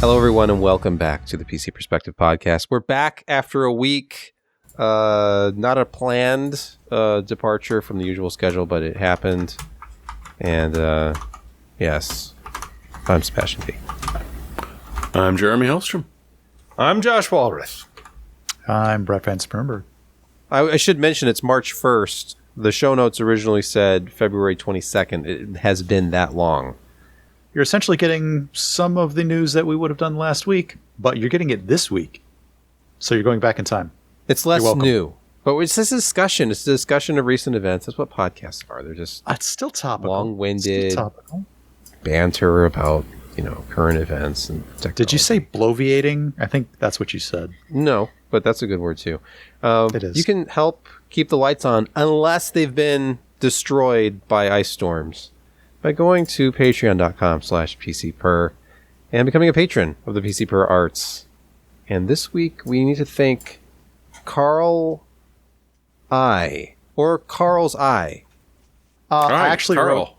Hello, everyone, and welcome back to the PC Perspective Podcast. We're back after a week. Not a planned departure from the usual schedule, but it happened. And yes, I'm Sebastian B. I'm Jeremy Hellstrom. I'm Josh Walrath. I'm Brett Van Spernberg. I should mention it's March 1st. The show notes originally said February 22nd. It has been that long. You're essentially getting some of the news that we would have done last week, but you're getting it this week. So you're going back in time. It's less new. But it's this discussion. It's a discussion of recent events. That's what podcasts are. They're just It's still topical. long-winded Still topical. banter about, current events and technology. Did you say bloviating? I think that's what you said. No, but that's a good word too. It is. You can help keep the lights on unless they've been destroyed by ice storms by going to patreon.com/PCPer and becoming a patron of the PC Per Arts. And this week we need to thank Carl I. Or Carl's I. I actually Carl.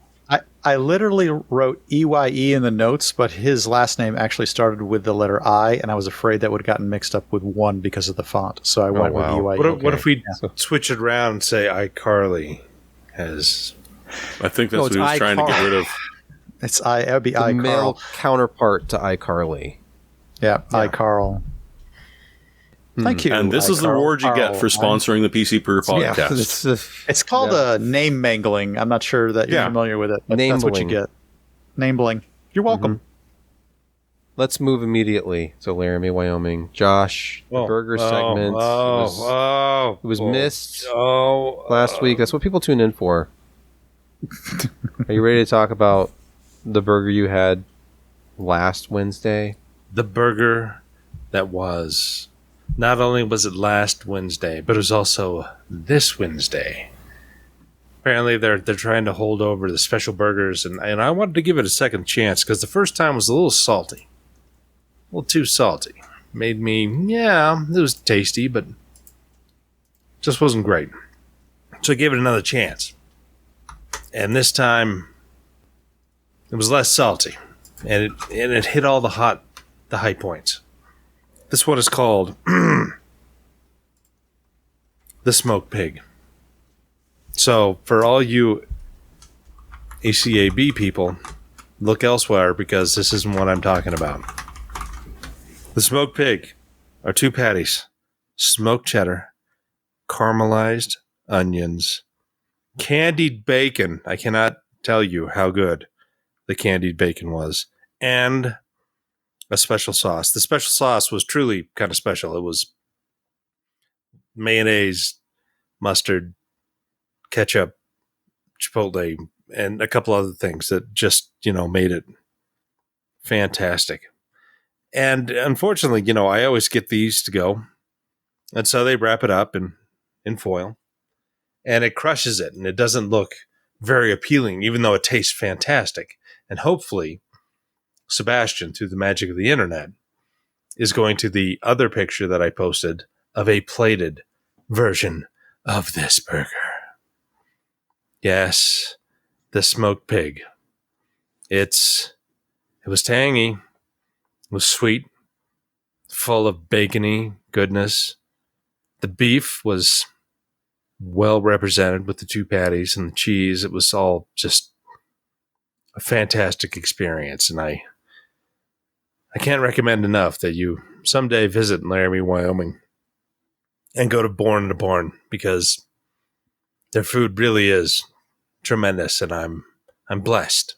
I literally wrote EYE in the notes, but his last name actually started with the letter I, and I was afraid that would have gotten mixed up with one because of the font. So I went wow. with EYE. What if we switch it around and say iCarly has... I think that's what he was trying to get rid of. It's I. It would be The I, male Carl. counterpart to iCarly. Yeah, I, Carl. Thank you. And this is the Carl. reward you get for sponsoring the PC Per podcast. It's called name mangling. I'm not sure that you're familiar with it, but that's what you Name-bling. get. Name-bling. You're welcome. Let's move immediately to Laramie, Wyoming. Josh, the burger segment was missed last week. That's what people tune in for. Are you ready to talk about the burger you had last Wednesday? The burger that was... Not only was it last Wednesday, but it was also this Wednesday. Apparently, they're trying to hold over the special burgers, and I wanted to give it a second chance because the first time was a little salty. A little too salty. Made me, it was tasty, but just wasn't great. So I gave it another chance. And this time, it was less salty. And it hit all the high points. This one is called the Smoked Pig. So, for all you ACAB people, look elsewhere because this isn't what I'm talking about. The Smoked Pig are 2 patties, smoked cheddar, caramelized onions, candied bacon. I cannot tell you how good the candied bacon was. And a special sauce. The special sauce was truly kind of special. It was mayonnaise, mustard, ketchup, chipotle, and a couple other things that just, made it fantastic. And unfortunately, I always get these to go. And so they wrap it up in foil. And it crushes it. And it doesn't look very appealing, even though it tastes fantastic. And hopefully, Sebastian, through the magic of the internet, is going to the other picture that I posted of a plated version of this burger. Yes, the smoked pig. It was tangy, it was sweet, full of bacony goodness. The beef was well represented with the 2 patties and the cheese. It was all just a fantastic experience, and I can't recommend enough that you someday visit Laramie, Wyoming, and go to Born to Barn because their food really is tremendous, and I'm blessed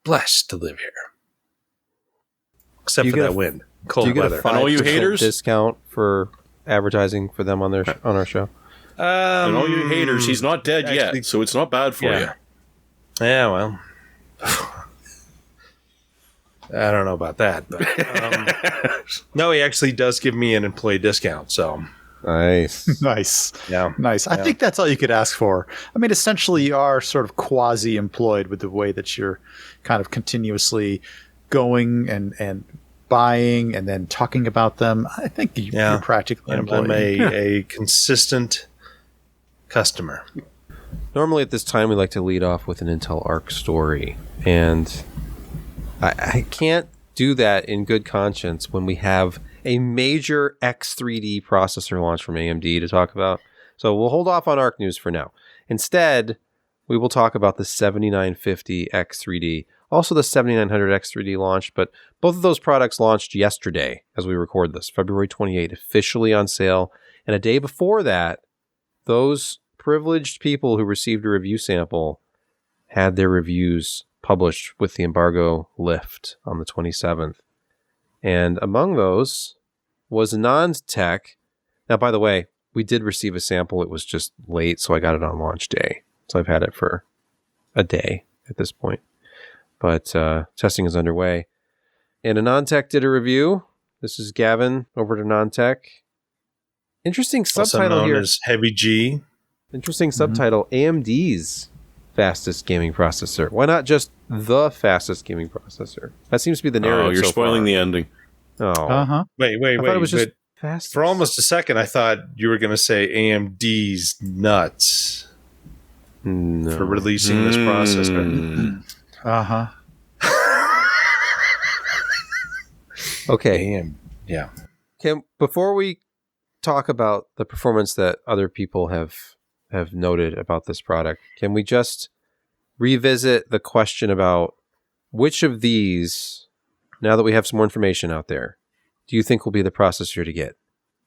to live here. Except for that wind, cold weather, and all you haters, discount for advertising for them on our show. And all you haters, he's not dead yet, so it's not bad for you. Yeah, well. I don't know about that, but no, he actually does give me an employee discount. So nice. Nice. Yeah. Nice. I think that's all you could ask for. I mean, essentially, you are sort of quasi-employed with the way that you're kind of continuously going and buying and then talking about them. I think you're practically an employee. I'm a consistent customer. Normally at this time, we like to lead off with an Intel Arc story. And I can't do that in good conscience when we have a major X3D processor launch from AMD to talk about. So we'll hold off on ARC news for now. Instead, we will talk about the 7950 X3D, also the 7900 X3D launched, but both of those products launched yesterday as we record this, February 28, officially on sale. And a day before that, those privileged people who received a review sample had their reviews published with the embargo lift on the 27th. And among those was Nantech. Now, by the way, we did receive a sample. It was just late, so I got it on launch day. So I've had it for a day at this point. But testing is underway. And Nantech did a review. This is Gavin over to Nantech. Interesting subtitle also known here. As Heavy G. Interesting subtitle. AMD's fastest gaming processor. Why not just the fastest gaming processor? That seems to be the narrative. Oh, you're so spoiling far. the ending. Oh, Wait. I thought it was just but fast. for almost a second, I thought you were going to say AMD's nuts No. for releasing this processor. Okay. Yeah. Before we talk about the performance that other people have noted about this product, can we just revisit the question about which of these, now that we have some more information out there, do you think will be the processor to get?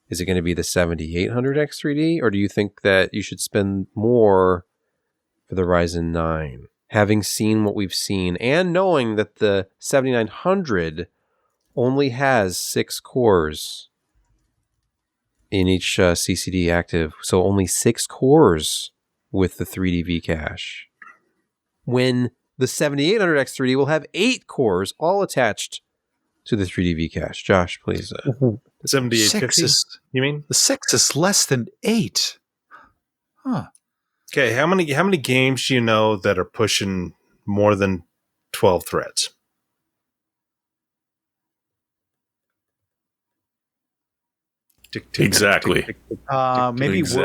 Is it going to be the 7800 X3D, or do you think that you should spend more for the Ryzen 9? Having seen what we've seen and knowing that the 7900 only has 6 cores in each CCD active, so only 6 cores with the 3D V-cache. When the 7800 X3D will have 8 cores, all attached to the 3D V-cache. Josh, please. 7850, you mean? The 6 is less than 8. Huh. Okay, how many games do you know that are pushing more than 12 threads? Exactly. Maybe Exactly.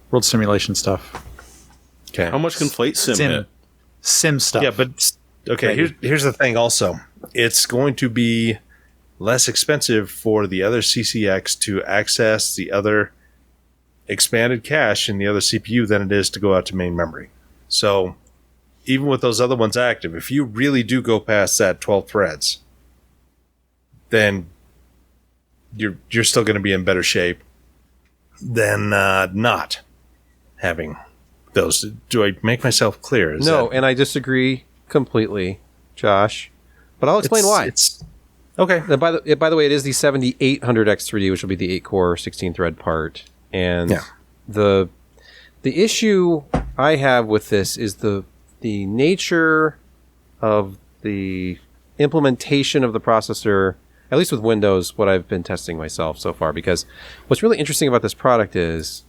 World simulation stuff. Okay. How much can Flight Sim hit? Sim stuff. Yeah, but okay, here's the thing also. It's going to be less expensive for the other CCX to access the other expanded cache in the other CPU than it is to go out to main memory. So even with those other ones active, if you really do go past that 12 threads, then you're still going to be in better shape than not having those. Do I make myself clear? No, and I disagree completely, Josh. But I'll explain why. Okay. By the way, it is the 7800 X3D, which will be the 8-core, 16-thread part. And the issue I have with this is the nature of the implementation of the processor, at least with Windows, what I've been testing myself so far. Because what's really interesting about this product is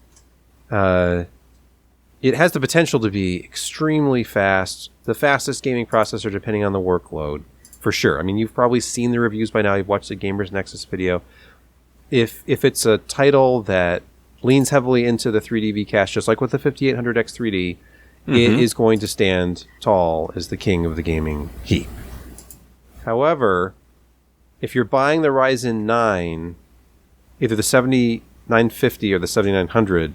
it has the potential to be extremely fast, the fastest gaming processor depending on the workload, for sure. I mean, you've probably seen the reviews by now. You've watched the Gamers Nexus video. If it's a title that leans heavily into the 3D V-cache, just like with the 5800 X3D, it is going to stand tall as the king of the gaming heap. However, if you're buying the Ryzen 9, either the 7950 or the 7900,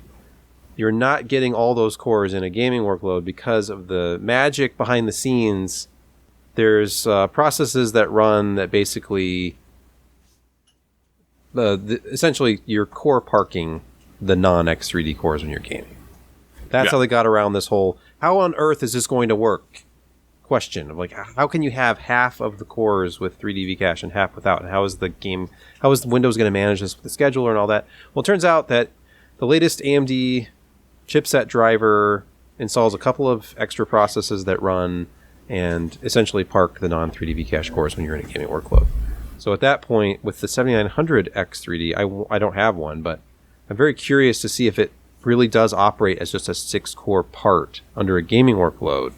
you're not getting all those cores in a gaming workload because of the magic behind the scenes. There's processes that run that basically essentially you're core parking the non-X3D cores when you're gaming. That's how they got around this whole, how on earth is this going to work question of like, how can you have half of the cores with 3D V-cache and half without? And how is Windows going to manage this with the scheduler and all that? Well, it turns out that the latest AMD chipset driver installs a couple of extra processes that run and essentially park the non-3D V-cache cores when you're in a gaming workload. So at that point, with the 7900 X3D, I don't have one, but I'm very curious to see if it really does operate as just a 6-core part under a gaming workload.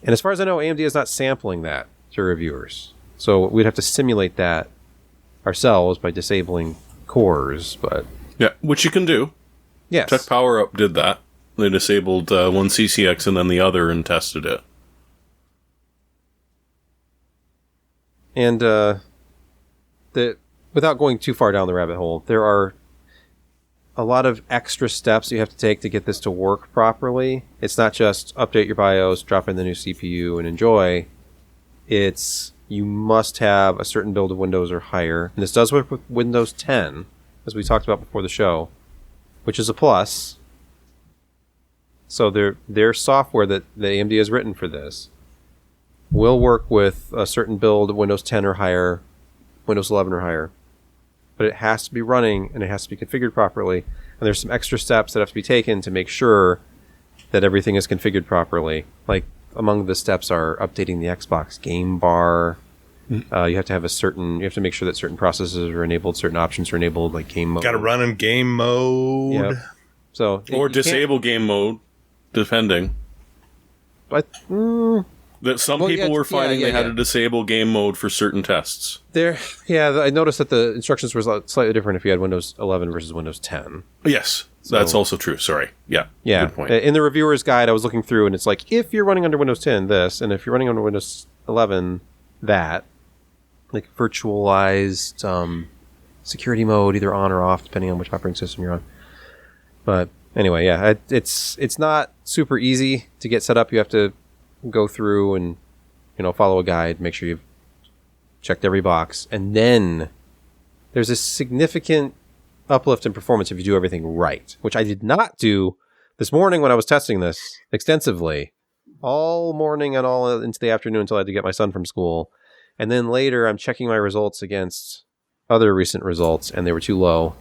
And as far as I know, AMD is not sampling that to reviewers. So we'd have to simulate that ourselves by disabling cores, but... Yeah, which you can do. Yes. Tech Power Up did that. They disabled one CCX and then the other and tested it. And without going too far down the rabbit hole, there are a lot of extra steps you have to take to get this to work properly. It's not just update your BIOS, drop in the new CPU, and enjoy. It's you must have a certain build of Windows or higher. And this does work with Windows 10, as we talked about before the show, which is a plus. So their software that the AMD has written for this will work with a certain build of Windows 10 or higher, Windows 11 or higher. But it has to be running and it has to be configured properly. And there's some extra steps that have to be taken to make sure that everything is configured properly. Like among the steps are updating the Xbox game bar. You have to make sure that certain processes are enabled, certain options are enabled, like game mode. Got to run in game mode. Yep. So or disable game mode, depending. But that some people were finding they had to disable game mode for certain tests. I noticed that the instructions were slightly different if you had Windows 11 versus Windows 10. Yes, that's also true. Sorry. Yeah. Good point. In the reviewer's guide, I was looking through, and it's like, if you're running under Windows 10, this, and if you're running under Windows 11, that. Like virtualized security mode, either on or off, depending on which operating system you're on. But anyway, it's not super easy to get set up. You have to go through and follow a guide, make sure you've checked every box, and then there's a significant uplift in performance if you do everything right, which I did not do this morning when I was testing this extensively, all morning and all into the afternoon until I had to get my son from school. And then later I'm checking my results against other recent results, and they were too low.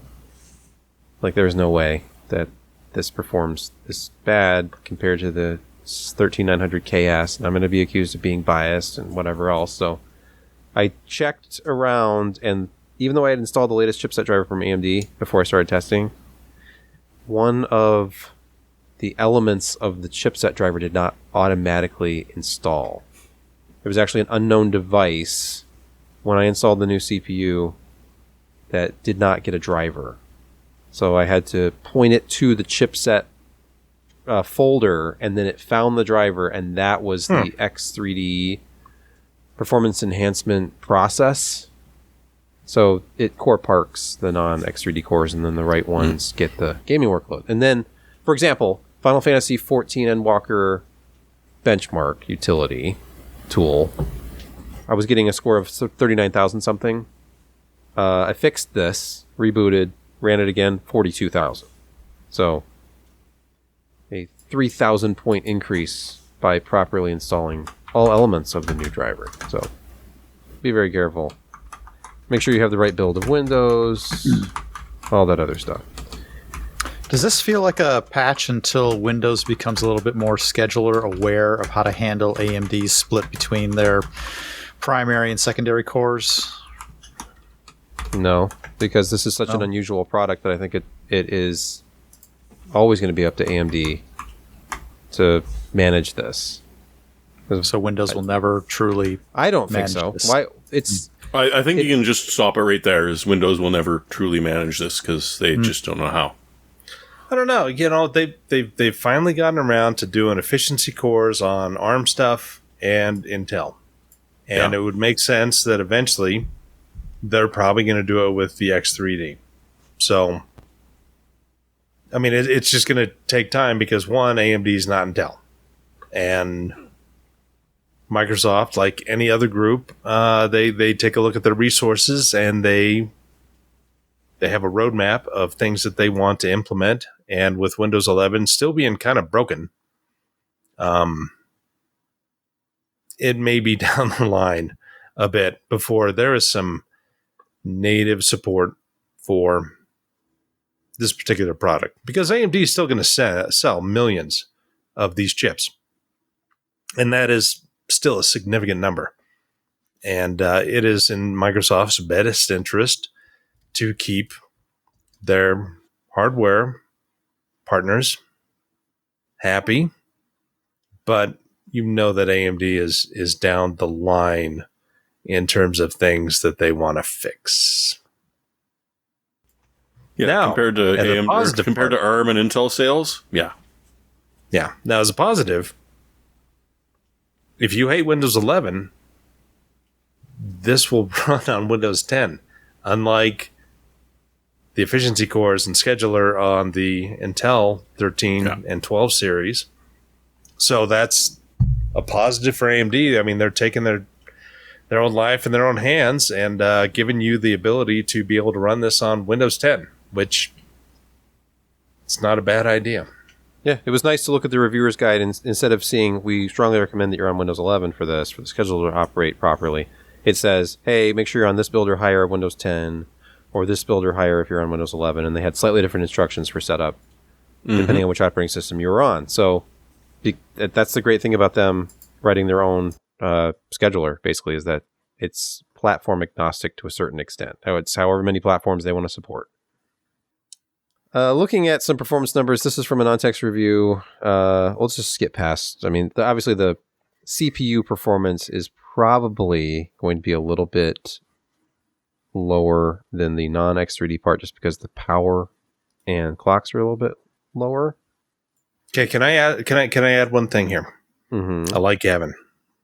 Like, there's no way that this performs this bad compared to the 13900 KS, and I'm going to be accused of being biased and whatever else. So I checked around, and even though I had installed the latest chipset driver from AMD before I started testing, one of the elements of the chipset driver did not automatically install. It was actually an unknown device when I installed the new CPU that did not get a driver. So I had to point it to the chipset folder, and then it found the driver, and that was the X3D performance enhancement process. So it core parks the non-X3D cores, and then the right ones get the gaming workload. And then, for example, Final Fantasy XIV Endwalker benchmark utility tool, I was getting a score of 39,000 something. I fixed this, rebooted, ran it again, 42,000. So a 3,000 point increase by properly installing all elements of the new driver. So be very careful. Make sure you have the right build of Windows, all that other stuff. Does this feel like a patch until Windows becomes a little bit more scheduler aware of how to handle AMD's split between their primary and secondary cores? No, because this is such an unusual product that I think it is always going to be up to AMD to manage this. So Windows will never truly I don't think so. This. Why? It's. I think you can just stop it right there. Is Windows will never truly manage this because they just don't know how. I don't know. They've finally gotten around to doing efficiency cores on ARM stuff and Intel, and it would make sense that eventually they're probably going to do it with the X3D. So, I mean, it's just going to take time because one, AMD is not Intel, and Microsoft, like any other group, they take a look at their resources and they have a roadmap of things that they want to implement. And with Windows 11 still being kind of broken, it may be down the line a bit before there is some native support for this particular product. Because AMD is still going to sell millions of these chips. And that is still a significant number. And it is in Microsoft's best interest to keep their hardware partners happy, but you know that AMD is down the line in terms of things that they want to fix. Yeah, now, compared to AMD, compared to ARM and Intel sales, yeah. Now, as a positive, if you hate Windows 11, this will run on Windows 10, unlike the efficiency cores and scheduler on the Intel 13 and 12 series. So that's a positive for AMD. I mean, they're taking their own life in their own hands and giving you the ability to be able to run this on Windows 10, which it's not a bad idea. Yeah, it was nice to look at the reviewer's guide and instead of seeing, we strongly recommend that you're on Windows 11 for this, for the scheduler to operate properly. It says, hey, make sure you're on this build or higher Windows 10, or this build or higher if you're on Windows 11. And they had slightly different instructions for setup, depending on which operating system you were on. So that's the great thing about them writing their own scheduler, basically, is that it's platform agnostic to a certain extent. It's however many platforms they want to support. Looking at some performance numbers, this is from a non-text review. Let's just skip past. I mean, obviously the CPU performance is probably going to be a little bit lower than the non-X3D part, just because the power and clocks are a little bit lower. Okay, can I add one thing here? I like Gavin.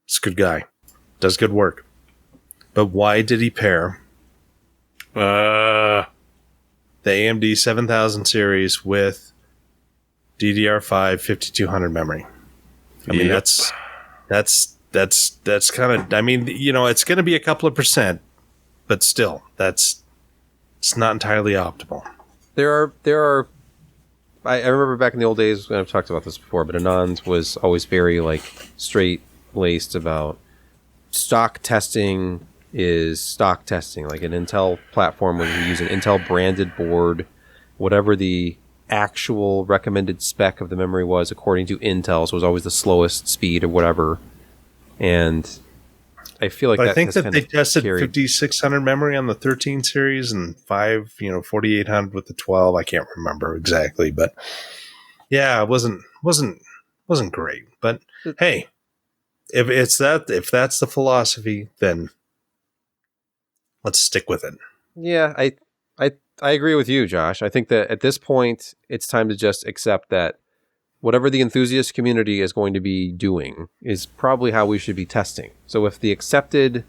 He's a good guy. Does good work. But why did he pair the AMD 7000 series with DDR5 5200 memory? I mean, that's kind of, I mean, you know, it's going to be a couple of percent, but still, it's not entirely optimal. There are. I remember back in the old days when I've talked about this before, but Anand was always very straight laced about stock testing is stock testing. Like an Intel platform, when you use an Intel branded board, whatever the actual recommended spec of the memory was according to Intel, so it was always the slowest speed or whatever. And I feel like but that I think that they tested carried 5600 memory on the 13 series and 4800 with the 12. I can't remember exactly, but yeah, it wasn't great. But hey, if that's the philosophy, then let's stick with it. Yeah, I agree with you, Josh. I think that at this point, it's time to just accept that whatever the enthusiast community is going to be doing is probably how we should be testing. So if the accepted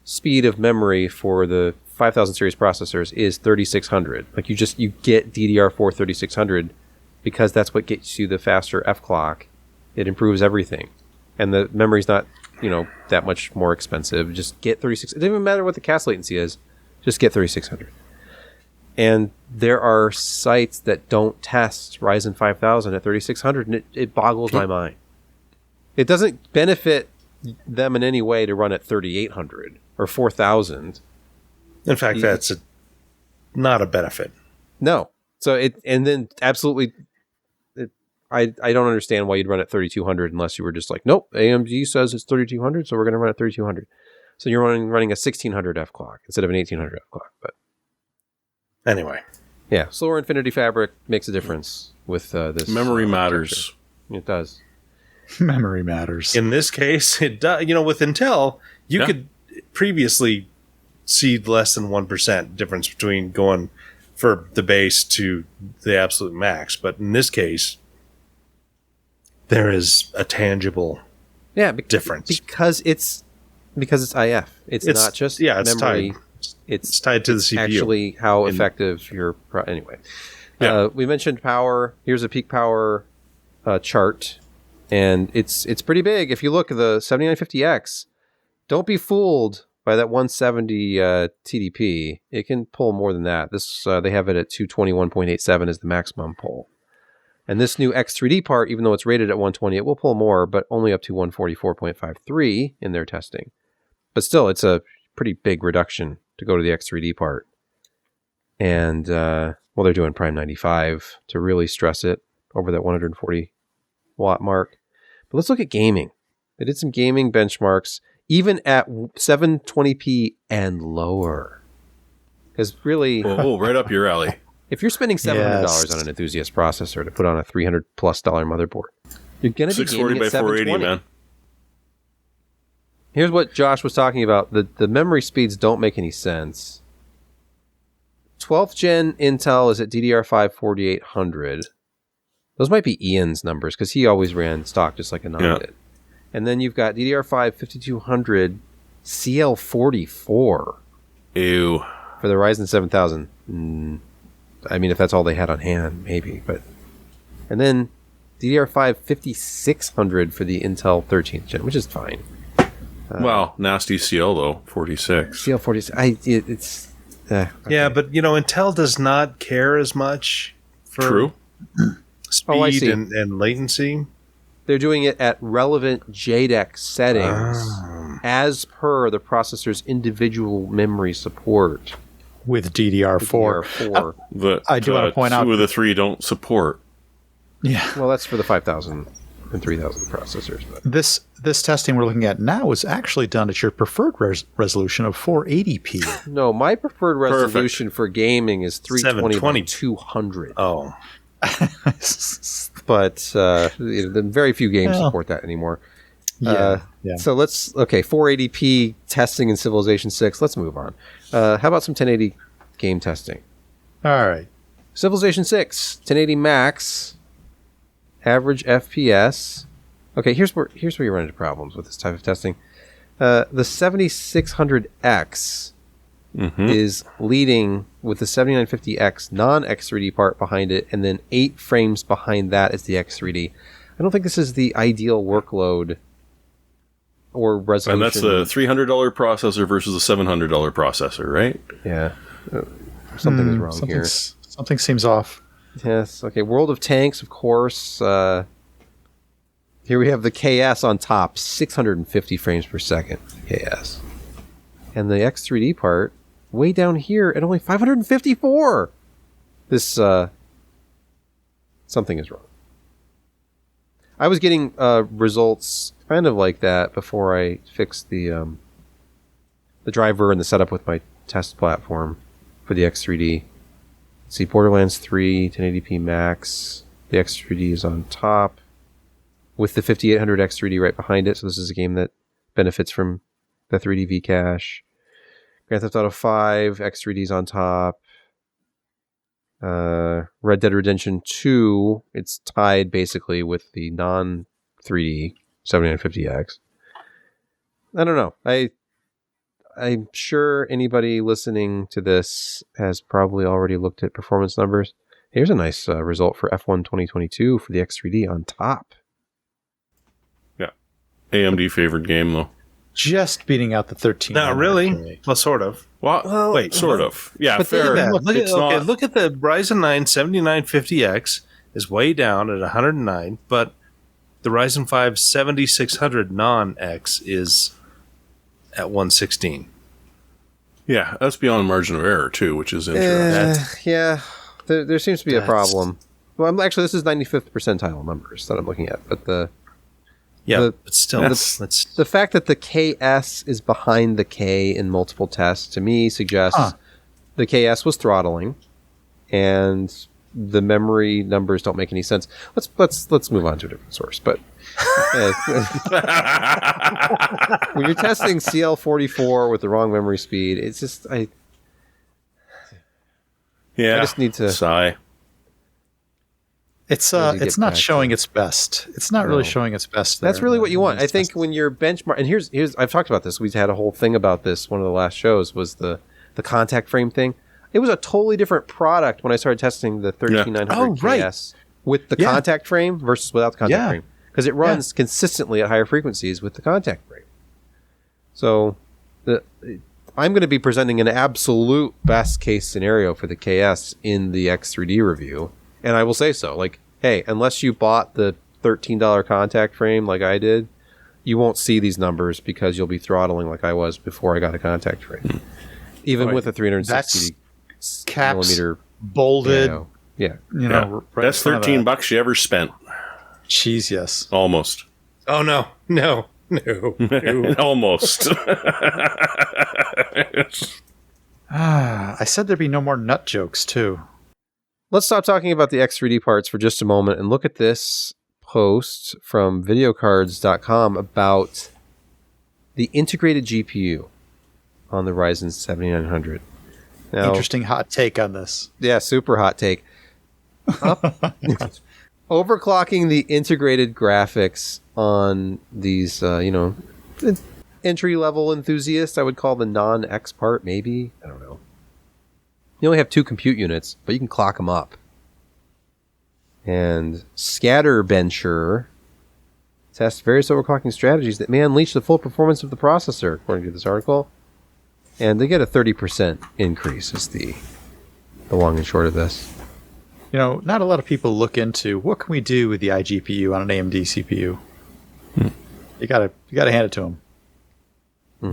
speed of memory for the 5000 series processors is 3600, like you get DDR4 3600 because that's what gets you the faster F clock. It improves everything. And the memory's not, that much more expensive. Just get 3600. It doesn't even matter what the CAS latency is. Just get 3600. And there are sites that don't test Ryzen 5000 at 3600, and it boggles my mind. It doesn't benefit them in any way to run at 3800 or 4000. In fact, that's not a benefit. No. So I don't understand why you'd run at 3200 unless you were just like, nope, AMD says it's 3200, so we're going to run at 3200. So you're running a 1600 F clock instead of an 1800 F clock, but. Anyway. Yeah, slower Infinity Fabric makes a difference with this. Memory matters. It does. Memory matters. In this case, it does. With Intel, you could previously see less than 1% difference between going for the base to the absolute max. But in this case, there is a tangible difference. Because it's IF. It's not just memory. Tied. It's tied to the CPU. Actually, how effective your anyway. Yeah. We mentioned power. Here's a peak power chart, and it's pretty big. If you look at the 7950X, don't be fooled by that 170 TDP. It can pull more than that. This they have it at 221.87 as the maximum pull. And this new X3D part, even though it's rated at 120, it will pull more, but only up to 144.53 in their testing. But still, it's a pretty big reduction to go to the X3D part. And, they're doing Prime 95 to really stress it over that 140 watt mark. But let's look at gaming. They did some gaming benchmarks, even at 720p and lower. Because really... Oh, right up your alley. If you're spending $700 on an enthusiast processor to put on a $300+ motherboard, you're going to be gaming at 720. Man. Here's what Josh was talking about. The memory speeds don't make any sense. 12th gen Intel is at DDR5 4800. Those might be Ian's numbers because he always ran stock just like Anand did. And then you've got DDR5 5200 CL44 Ew. for the Ryzen 7000. I mean, if that's all they had on hand, maybe. But and then DDR5 5600 for the Intel 13th gen, which is fine. Well, nasty CL though, 46. CL46. It's okay. Yeah, but Intel does not care as much for True. I speed see. and latency. They're doing it at relevant JEDEC settings as per the processor's individual memory support. with DDR4. DDR4. I do want to point out. two of the three don't support. Yeah. Well, that's for the 5000 and 3000 processors. But This testing we're looking at now is actually done at your preferred resolution of 480p. no, my preferred resolution for gaming is 320 by 720. 200. Oh, But the very few games Well, support that anymore. yeah. So 480p testing in Civilization 6. Let's move on. How about some 1080 game testing? All right. Civilization 6, 1080 max, average FPS. Okay, here's where you run into problems with this type of testing. The 7600X is leading with the 7950X non-X3D part behind it, and then 8 frames behind that is the X3D. I don't think this is the ideal workload or resolution. And that's the $300 processor versus a $700 processor, right? Yeah. Something is wrong here. Something seems off. Yes. Okay. World of Tanks, of course. Here we have the KS on top, 650 frames per second. KS. And the X3D part, way down here at only 554. This, something is wrong. I was getting results kind of like that before I fixed the driver and the setup with my test platform for the X3D. See, Borderlands 3, 1080p max. The X3D is on top with the 5800 X3D right behind it. So this is a game that benefits from the 3D V-Cache. Grand Theft Auto 5, X3D is on top. Red Dead Redemption 2, it's tied basically with the non-3D 7950X. I don't know. I'm sure anybody listening to this has probably already looked at performance numbers. Here's a nice result for F1 2022 for the X3D on top. Yeah. AMD favored game, though. Just beating out the 13. not really. Well, sort of. Well, wait, sort of. Yeah, but fair. Yeah, look It's at the Ryzen 9 7950X is way down at 109, but the Ryzen 5 7600 non-X is at 116. Yeah, that's beyond margin of error, too, which is interesting. Yeah, there seems to be a That's- problem. Well, actually, this is 95th percentile numbers that I'm looking at, but the But still, that's- the fact that the KS is behind the K in multiple tests to me suggests the KS was throttling, and the memory numbers don't make any sense. Let's move on to a different source. But when you're testing CL44 with the wrong memory speed, it's just I just need to. sigh. It's Where do you it's get not back showing to? its best. It's not really No. showing its best. That's there. really what you want. I It's think best. when you're benchmark, and here's I've talked about this. We had a whole thing about this. One of the last shows was the contact frame thing. It was a totally different product when I started testing the 13900 Oh, right. KS with the Yeah. contact frame versus without the contact Yeah. frame, because it runs consistently at higher frequencies with the contact frame. So I'm going to be presenting an absolute best case scenario for the KS in the X3D review, and I will say so. Like, hey, unless you bought the $13 contact frame like I did, you won't see these numbers because you'll be throttling like I was before I got a contact frame. Even Right. with a 360 caps millimeter bolded. Yeah. You Yeah. know, right That's in front of that. $13 you ever spent. Cheese, yes. Almost. oh no. Almost. I said there'd be no more nut jokes too. Let's stop talking about the X3D parts for just a moment and look at this post from videocards.com about the integrated GPU on the Ryzen 7900. Now, Interesting hot take on this. yeah, super hot take. Overclocking the integrated graphics on these, entry level enthusiast, I would call the non-X part, maybe. I don't know. You only have 2 compute units, but you can clock them up. And Scatterbencher tests various overclocking strategies that may unleash the full performance of the processor, according to this article. And they get a 30% increase is the long and short of this. You know, not a lot of people look into what can we do with the iGPU on an AMD CPU. You gotta hand it to them.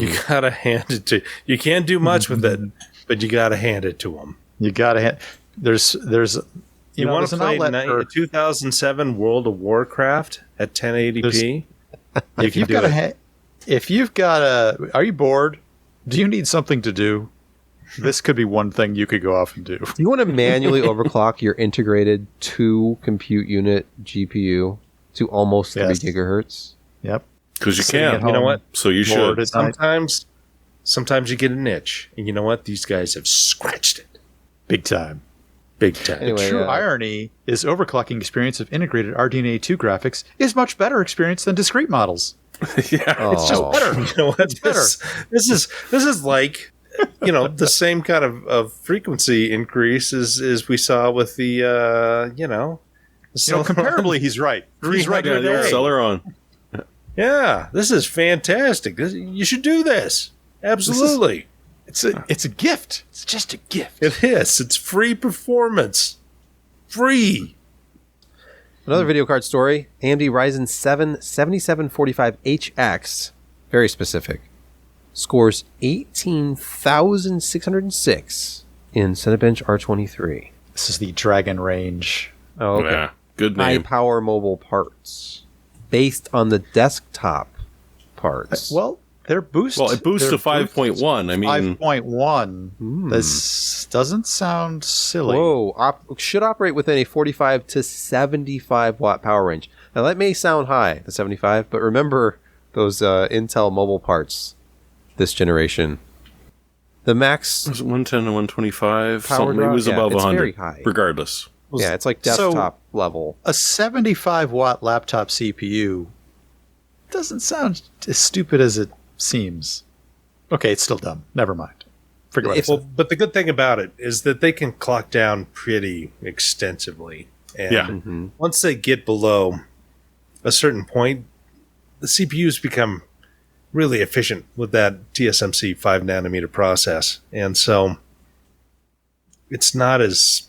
You gotta hand it to. You can't do much with it, but you gotta hand it to them. You gotta hand. There's You want there's to an play outlet for- 2007 World of Warcraft at 1080p? if you've got a, are you bored? Do you need something to do? This could be one thing you could go off and do. Do you want to manually overclock your integrated 2 compute unit GPU to almost 3 Yes. gigahertz? Yep. Because you Sitting at can. home, You know what? So you bored should. at night. Sometimes you get an itch, and you know what? These guys have scratched it Big time. big time. Anyway, True irony is overclocking experience of integrated RDNA2 graphics is much better experience than discrete models. Yeah. It's just Oh. better. You know what? This is like, you know, the same kind of frequency increase as we saw with the Comparably, he's right. He's right. Yeah, the old Hey. Celeron. Yeah, this is fantastic. You should do this. Absolutely. It's a gift. It's just a gift. It is. It's free performance. Free. Another video card story. AMD Ryzen 7 7745HX, very specific, scores 18,606 in Cinebench R23. This is the Dragon Range. Oh, okay. Yeah. Good High name. power mobile parts based on the desktop parts. Well, they're boosted. Well, it boosts to 5.1. I mean, 5.1. This doesn't sound silly. Whoa, should operate within a 45 to 75 watt power range. Now that may sound high, the 75, but remember those Intel mobile parts this generation. The max, was it 110 to 125? Power Something. It drop? was Yeah, above it's 100. very high. Regardless. yeah, it's like So- desktop level. A 75 watt laptop CPU doesn't sound as stupid as it seems. Okay, it's still dumb. Never mind. Forget what I Well, said. but the good thing about it is that they can clock down pretty extensively. And Yeah. once they get below a certain point, the CPUs become really efficient with that TSMC 5 nanometer process. And so it's not as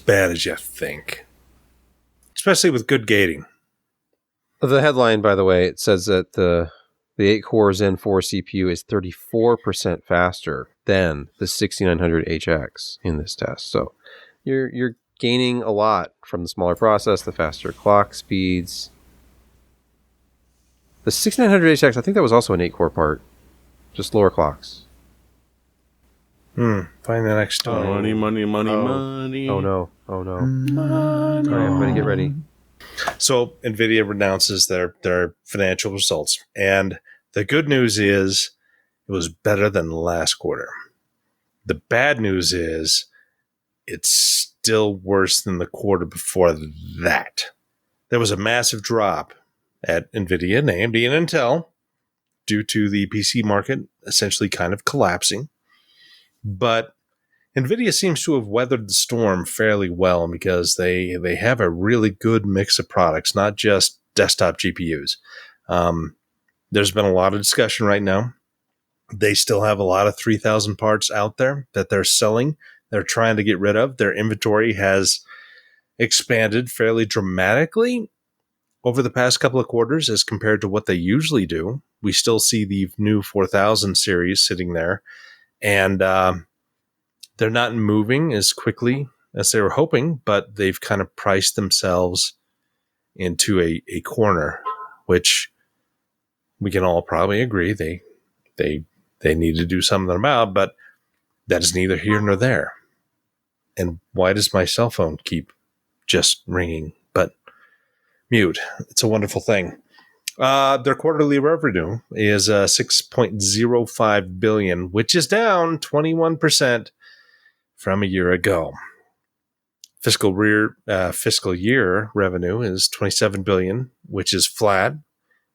bad as you think. Especially with good gating. The headline, by the way, it says that the 8-core Zen 4 CPU is 34% faster than the 6900HX in this test. So you're gaining a lot from the smaller process, the faster clock speeds. The 6900HX, I think that was also an 8-core part, just lower clocks. Find the next one. Money, money, money, Oh. money. Oh no! Oh no! All right, everybody, get ready. So NVIDIA announces their financial results. And the good news is it was better than last quarter. The bad news is it's still worse than the quarter before that. There was a massive drop at NVIDIA and AMD and Intel due to the PC market essentially kind of collapsing. But NVIDIA seems to have weathered the storm fairly well because they have a really good mix of products, not just desktop GPUs. There's been a lot of discussion right now. They still have a lot of 3,000 parts out there that they're selling. They're trying to get rid of. Their inventory has expanded fairly dramatically over the past couple of quarters as compared to what they usually do. We still see the new 4000 series sitting there. And they're not moving as quickly as they were hoping, but they've kind of priced themselves into a corner, which we can all probably agree they need to do something about, but that is neither here nor there. And why does my cell phone keep just ringing? But mute. It's a wonderful thing. Their quarterly revenue is $6.05 billion, which is down 21% from a year ago. Fiscal year revenue is $27 billion, which is flat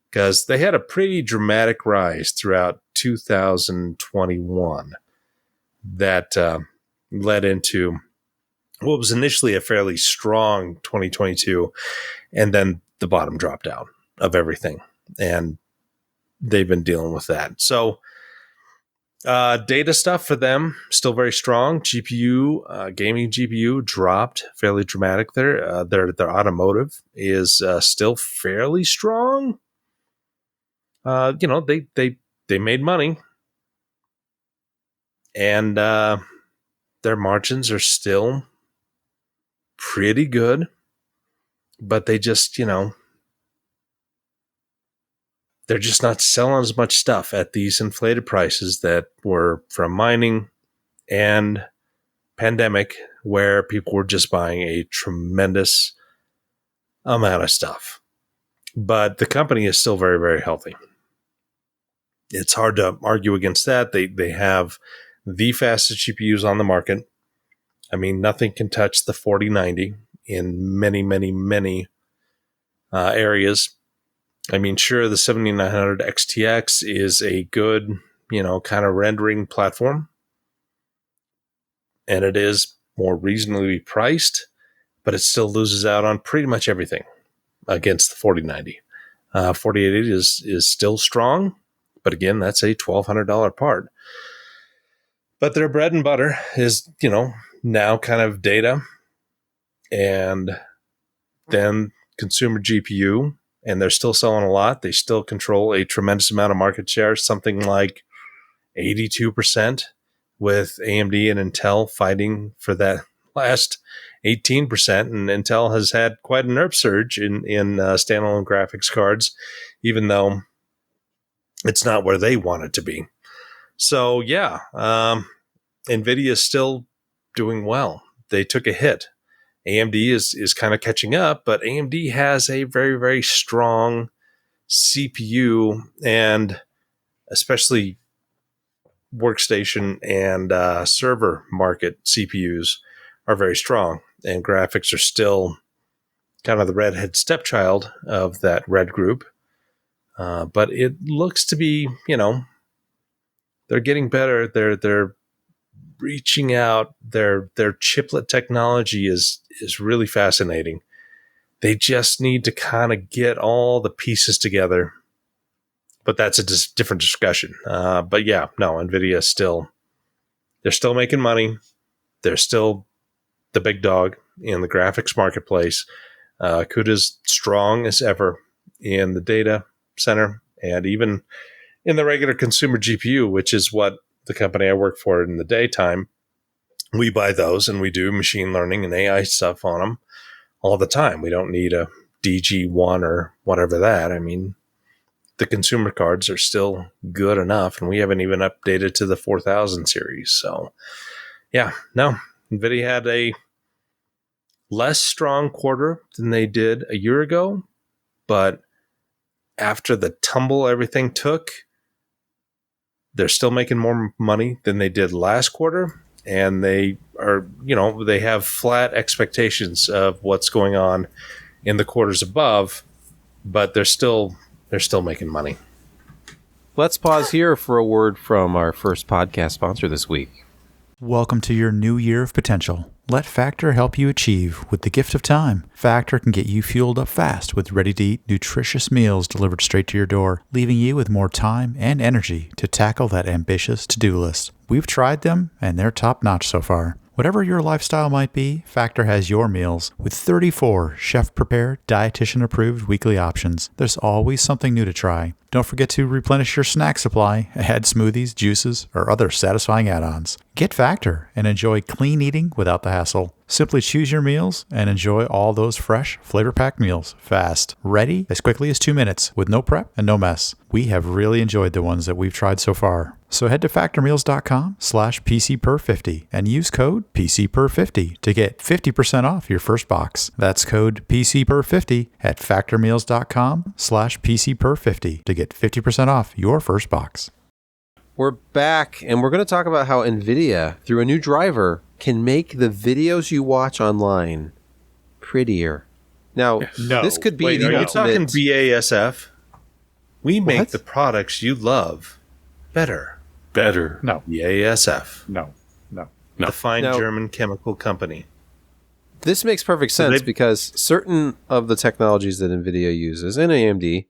because they had a pretty dramatic rise throughout 2021 that led into what was initially a fairly strong 2022, and then the bottom dropped out of everything, and they've been dealing with that. So data stuff for them still very strong. GPU, gaming GPU dropped fairly dramatic there. Their automotive is still fairly strong. They made money, and their margins are still pretty good, but they just, they're just not selling as much stuff at these inflated prices that were from mining and pandemic, where people were just buying a tremendous amount of stuff. But the company is still very, very healthy. It's hard to argue against that. They have the fastest GPUs on the market. I mean, nothing can touch the 4090 in many, many, many areas. I mean, sure, the 7900 XTX is a good, kind of rendering platform. And it is more reasonably priced, but it still loses out on pretty much everything against the 4090. 4080 is still strong, but again, that's a $1,200 part. But their bread and butter is, now kind of data and then consumer GPU, and they're still selling a lot. They still control a tremendous amount of market share, something like 82%, with AMD and Intel fighting for that last 18%. And Intel has had quite an upsurge in standalone graphics cards, even though it's not where they want it to be. So, yeah, NVIDIA is still doing well. They took a hit. AMD is kind of catching up, but AMD has a very, very strong CPU, and especially workstation and server market CPUs are very strong, and graphics are still kind of the redhead stepchild of that red group. But it looks to be, they're getting better. They're reaching out. Their chiplet technology is really fascinating. They just need to kind of get all the pieces together. But that's a different discussion. But yeah, no, NVIDIA they're still making money. They're still the big dog in the graphics marketplace. CUDA's strong as ever in the data center and even in the regular consumer GPU, which is what the company I work for in the daytime. We buy those and we do machine learning and AI stuff on them all the time. We don't need a DG1 or whatever that. I mean, the consumer cards are still good enough, and we haven't even updated to the 4000 series. So, yeah, no, NVIDIA had a less strong quarter than they did a year ago, but after the tumble everything took, they're still making more money than they did last quarter, and they are, they have flat expectations of what's going on in the quarters above, but they're still making money. Let's pause here for a word from our first podcast sponsor this week. Welcome to your new year of potential. Let Factor help you achieve with the gift of time. Factor can get you fueled up fast with ready-to-eat, nutritious meals delivered straight to your door, leaving you with more time and energy to tackle that ambitious to-do list. We've tried them, and they're top-notch so far. Whatever your lifestyle might be, Factor has your meals with 34 chef-prepared, dietitian-approved weekly options. There's always something new to try. Don't forget to replenish your snack supply, add smoothies, juices, or other satisfying add-ons. Get Factor and enjoy clean eating without the hassle. Simply choose your meals and enjoy all those fresh, flavor-packed meals fast. Ready as quickly as 2 minutes with no prep and no mess. We have really enjoyed the ones that we've tried so far. So head to factormeals.com/PCPer50 and use code PCPer50 to get 50% off your first box. That's code PCPer50 at factormeals.com/PCPer50 to get 50% off your first box. We're back, and we're going to talk about how NVIDIA, through a new driver, can make the videos you watch online prettier. Now, No. this could be Wait, the are you ultimate... talking BASF? We make What? the products you love better. Better. No, BASF, no, no. No. the fine No. German chemical company. This makes perfect So sense they- because certain of the technologies that NVIDIA uses and AMD,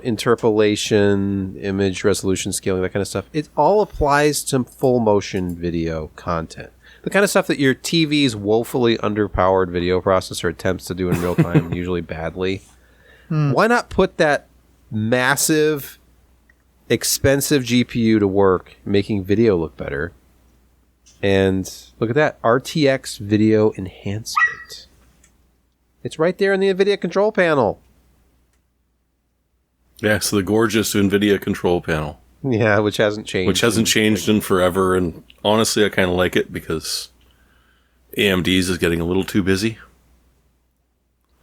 interpolation, image resolution scaling, that kind of stuff, it all applies to full motion video content. The kind of stuff that your TV's woefully underpowered video processor attempts to do in real time, usually badly. Why not put that massive, expensive GPU to work making video look better? And look at that, RTX video enhancement. It's right there in the NVIDIA control panel. Yeah, so the gorgeous NVIDIA control panel, Yeah, which hasn't changed. which hasn't changed in forever. And honestly, I kind of like it because AMD's is getting a little too busy.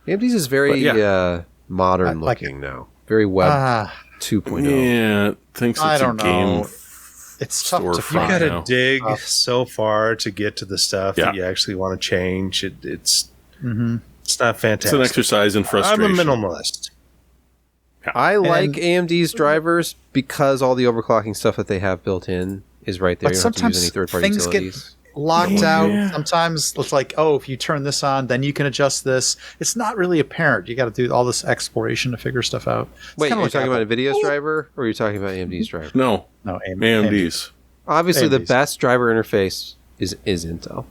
AMD's is very But, modern I like looking now. Very web Ah, 2.0. Yeah, thinks it's I a don't game. know. It's tough to storefront. You find. got to now. dig so far to get to the stuff Yeah. that you actually want to change. It's Mhm. it's not It's fantastic. an exercise in I'm frustration. a minimalist. I like And- AMD's drivers because all the overclocking stuff that they have built in is right there. But You don't have to use sometimes any third-party things get utilities. Locked Yeah. out. Sometimes it's like, oh, if you turn this on, then you can adjust this. It's not really apparent. You got to do all this exploration to figure stuff out. It's Wait, kinda you're like talking Apple. about NVIDIA's driver or are you talking about AMD's driver? No, No, AMD's. Obviously, the AMD's. best driver interface is Intel.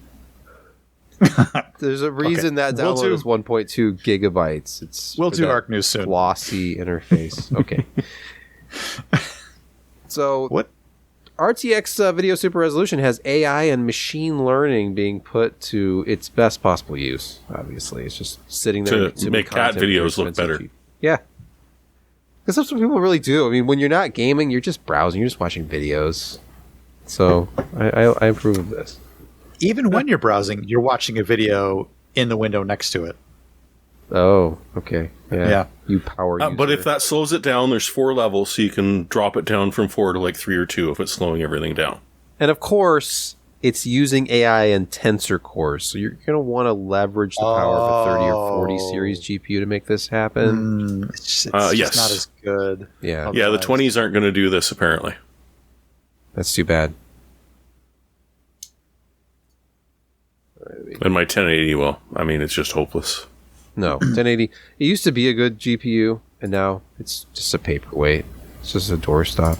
There's a reason that We'll download do- is 1.2 gigabytes. It's We'll for do that Arc News soon. glossy interface. Okay. So What? RTX Video Super Resolution has AI and machine learning being put to its best possible use. Obviously, it's just sitting there To and consuming make cat content videos for look expensive better. cheap- Yeah, because that's what people really do. I mean, when you're not gaming, you're just browsing, you're just watching videos. So I approve of this. Even when you're browsing, you're watching a video in the window next to it. Oh, okay. Yeah. Yeah. You power user. But if that slows it down, there's 4 levels, so you can drop it down from 4 to like 3 or 2 if it's slowing everything down. And of course, it's using AI and tensor cores. So you're going to want to leverage the power of a 30 or 40 Oh. series GPU to make this happen. It's yes. just not as good. Yeah. Yeah, the Otherwise- 20s aren't going to do this, apparently. That's too bad. And my 1080, well, I mean, it's just hopeless. No, 1080. It used to be a good GPU, and now it's just a paperweight. It's just a doorstop.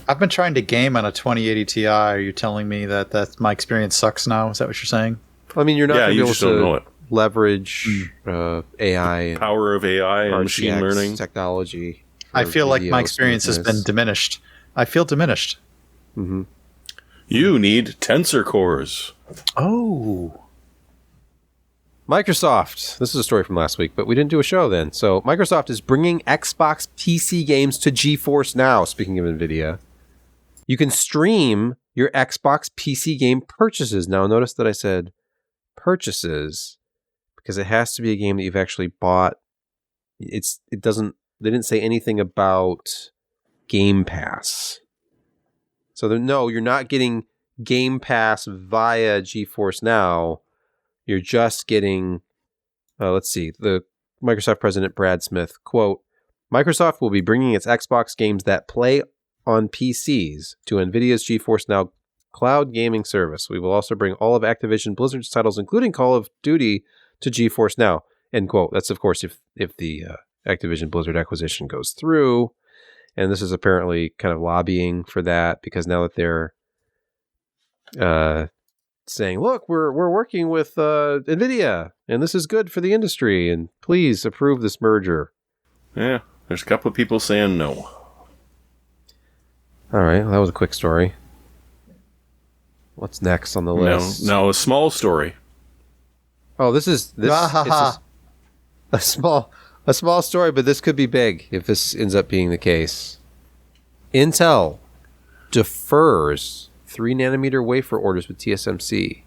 I've been trying to game on a 2080 Ti. Are you telling me that my experience sucks now? Is that what you're saying? I mean, you're not Yeah, going to be you able just don't know to it. leverage AI and Power of AI and machine RTX learning. technology. I for feel like video my experience has been smoothness. diminished. I feel diminished. You need tensor cores. Oh. Microsoft. This is a story from last week, but we didn't do a show then. So Microsoft is bringing Xbox PC games to GeForce Now. Speaking of NVIDIA, you can stream your Xbox PC game purchases. Now notice that I said purchases because it has to be a game that you've actually bought. They didn't say anything about Game Pass. So no, you're not getting Game Pass via GeForce Now. You're just getting, let's see, the Microsoft president, Brad Smith, quote, Microsoft will be bringing its Xbox games that play on PCs to NVIDIA's GeForce Now cloud gaming service. We will also bring all of Activision Blizzard's titles, including Call of Duty, to GeForce Now, end quote. That's, of course, if the Activision Blizzard acquisition goes through. And this is apparently kind of lobbying for that because now that they're saying, look, we're working with NVIDIA, and this is good for the industry, and please approve this merger. Yeah, there's a couple of people saying no. All right, well, that was a quick story. What's next on the list? Now, a small story. Oh, this is a small story, but this could be big if this ends up being the case. Intel defers 3nm wafer orders with TSMC.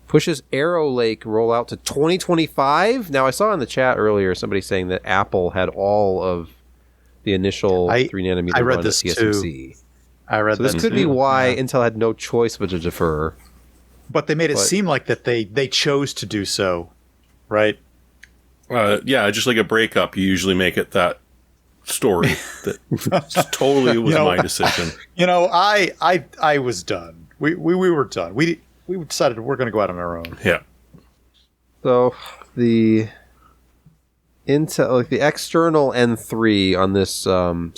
Pushes Arrow Lake rollout to 2025. Now, I saw in the chat earlier somebody saying that Apple had all of the initial 3nm I read run this at TSMC. I read So this that could be too. why Intel had no choice but to defer. But they made it But- seem like that they chose to do so, right? Yeah, just like a breakup, you usually make it that story that totally was my decision. I was done. We were done. We decided we're going to go out on our own. Yeah. So the Intel, like the external N3 on this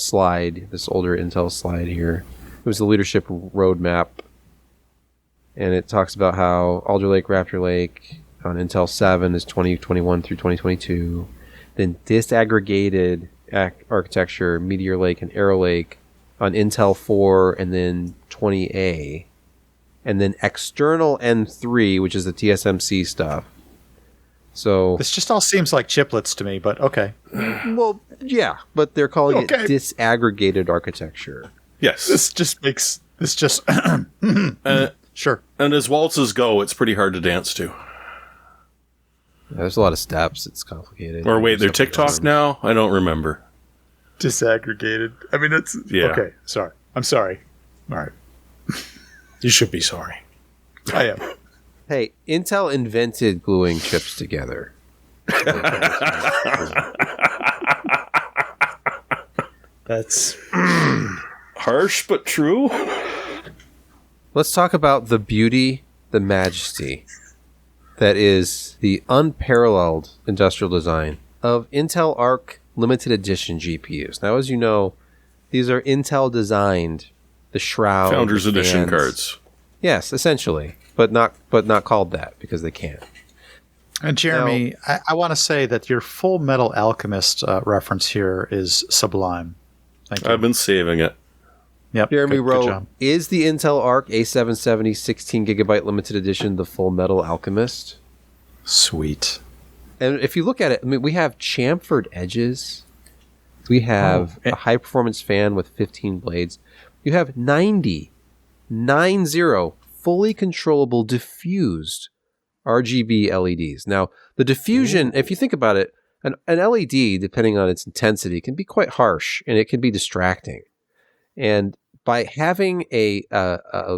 slide, this older Intel slide here, it was the leadership roadmap, and it talks about how Alder Lake, Raptor Lake on Intel 7 is 2021 through 2022. Then disaggregated architecture, Meteor Lake and Arrow Lake on Intel 4, and then 20A, and then external N3, which is the TSMC stuff. So This just all seems like chiplets to me, but okay. well, yeah, but they're calling it Okay. disaggregated architecture. Yes. Sure. And as waltzes go, it's pretty hard to dance to. There's a lot of steps. It's complicated. Or wait, they're Stuff like TikTok that. now? I don't remember. Disaggregated. I mean, it's Yeah. okay. Sorry. I'm sorry. All right. You should be sorry. I am. Hey, Intel invented gluing chips together. That's Harsh but true. Let's talk about the beauty, the majesty that is the unparalleled industrial design of Intel Arc limited edition GPUs. Now, as you know, these are Intel designed, the shroud, Founders the Edition fans. cards. Yes, essentially, but not called that because they can't. And Jeremy, I want to say that your Full Metal Alchemist reference here is sublime. Thank you. I've been saving it. Yep. Jeremy good wrote, job. is the Intel Arc A770 16GB limited edition the Full Metal Alchemist? Sweet. And if you look at it, I mean, we have chamfered edges. We have a high performance fan with 15 blades. You have 90 fully controllable diffused RGB LEDs. Now, the diffusion, if you think about it, an LED, depending on its intensity, can be quite harsh and it can be distracting. And by having a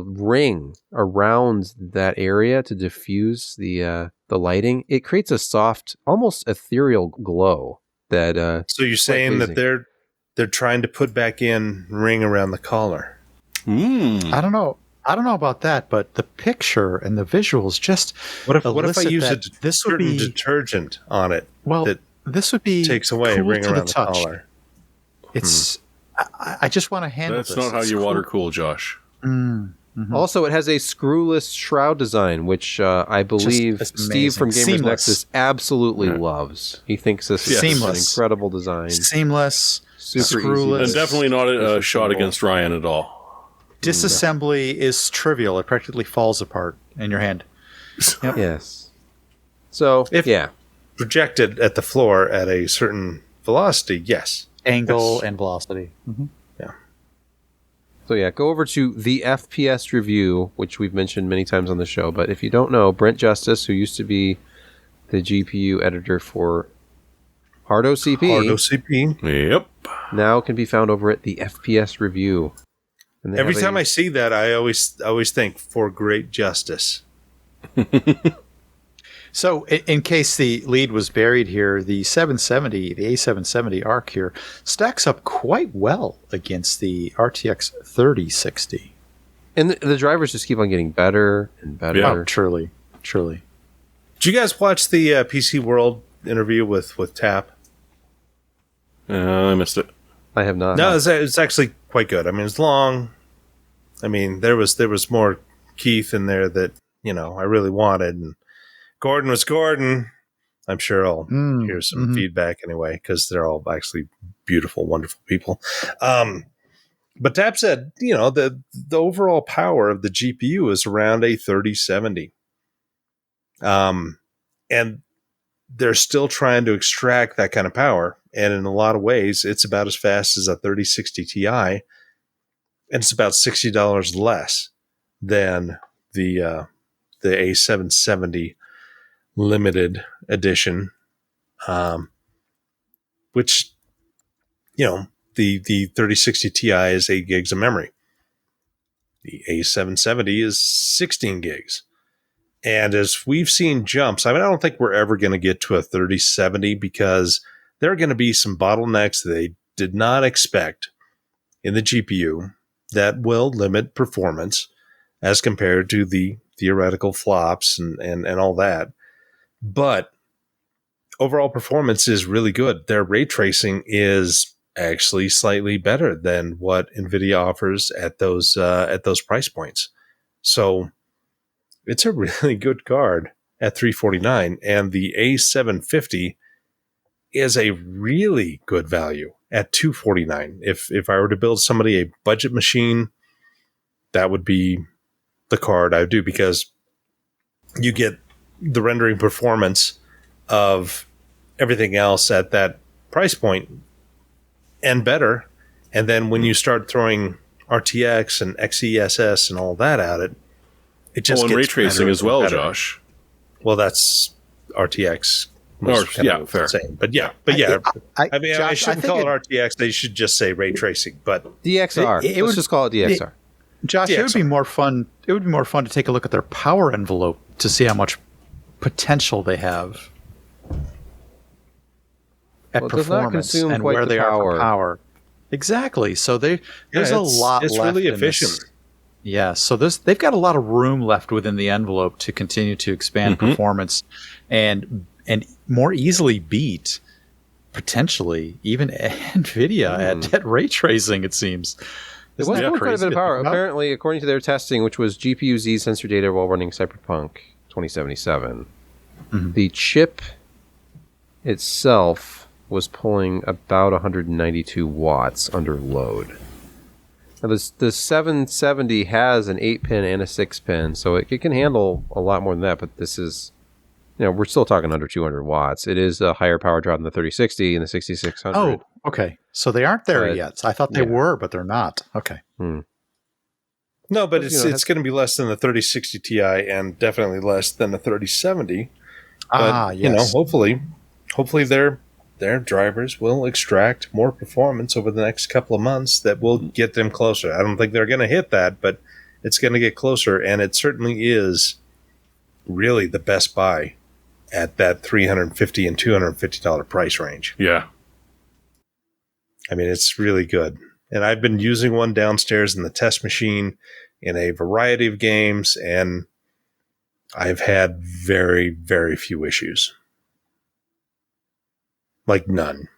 ring around that area to diffuse the lighting, it creates a soft, almost ethereal glow. That so you're saying that pleasing. they're trying to put back in ring around the collar. I don't know about that, but the picture and the visuals just What if I elicit use that this would certain be detergent on it well. that This would be takes away cool ring to around the the touch. collar? It's. I just want to handle That's this. not how It's you cool. water cool, Josh. Also, it has a screwless shroud design, which I believe Just Steve from Gamers amazing. Nexus absolutely loves. He thinks this is Seamless. an incredible design. Seamless, Super screwless. And definitely not a shot against Ryan at all. Disassembly is trivial. It practically falls apart in your hand. Yes. So, yeah. Projected at the floor at a certain velocity, yes. Angle and velocity. So yeah, go over to the FPS review, which we've mentioned many times on the show. But if you don't know, Brent Justice, who used to be the GPU editor for Hard OCP, Hard OCP. Yep. now can be found over at the FPS review. And they Every have time a- I see that, I always think for great justice. So, in case the lead was buried here, the 770, the A770 ARC here, stacks up quite well against the RTX 3060. and the drivers just keep on getting better and better. Yeah. Oh, truly. Truly. Did you guys watch the PC World interview with Tap? I missed it. I have not. No, it's actually quite good. I mean, it's long. I mean, there was more Keith in there that I really wanted, and Gordon was Gordon. I'm sure I'll hear some feedback anyway because they're all actually beautiful, wonderful people. But Tap said, the overall power of the GPU is around a 3070, and they're still trying to extract that kind of power. And in a lot of ways, it's about as fast as a 3060 Ti, and it's about $60 less than the A770 limited edition, which the 3060 Ti is 8 gigs of memory. The A770 is 16 gigs. And as we've seen jumps, I mean, I don't think we're ever going to get to a 3070 because there are going to be some bottlenecks. They did not expect in the GPU that will limit performance as compared to the theoretical flops and all that. But overall performance is really good. Their ray tracing is actually slightly better than what NVIDIA offers at those price points. So it's a really good card at $349, and the A750 is a really good value at $249. If I were to build somebody a budget machine, that would be the card I would do, because you get the rendering performance of everything else at that price point and better. And then when you start throwing RTX and XeSS and all that at it, it just and gets ray tracing better as well, better. Josh. Well, that's RTX. Fair. Same. But yeah. I mean, I Josh, shouldn't think call it RTX. They should just say ray tracing. But DXR. It Let's would- just call it DXR. Josh, it would be more fun. It would be more fun to take a look at their power envelope to see how much potential they have at Well, it does not performance consume and quite where the they are power. for power. Exactly. So there's a lot. It's left really in this. efficient. Yeah. So they've got a lot of room left within the envelope to continue to expand performance, and more easily beat potentially even NVIDIA at ray tracing. It seems. It was Isn't that quite a crazy bit of to power. think about? Apparently, according to their testing, which was GPU Z sensor data while running Cyberpunk 2077, the chip itself was pulling about 192 watts under load. Now, the 770 has an 8-pin and a 6-pin, so it can handle a lot more than that, but this is, we're still talking under 200 watts. It is a higher power draw than the 3060 and the 6600. Oh, okay. So they aren't there But, yet. I thought they were, but they're not. Okay. No, but You know, it's going to be less than the 3060 Ti and definitely less than the 3070. But, Yes. hopefully their drivers will extract more performance over the next couple of months that will get them closer. I don't think they're going to hit that, but it's going to get closer, and it certainly is really the best buy at that $350 and $250 price range. Yeah. I mean, it's really good. And I've been using one downstairs in the test machine in a variety of games, and I've had very, very few issues. Like none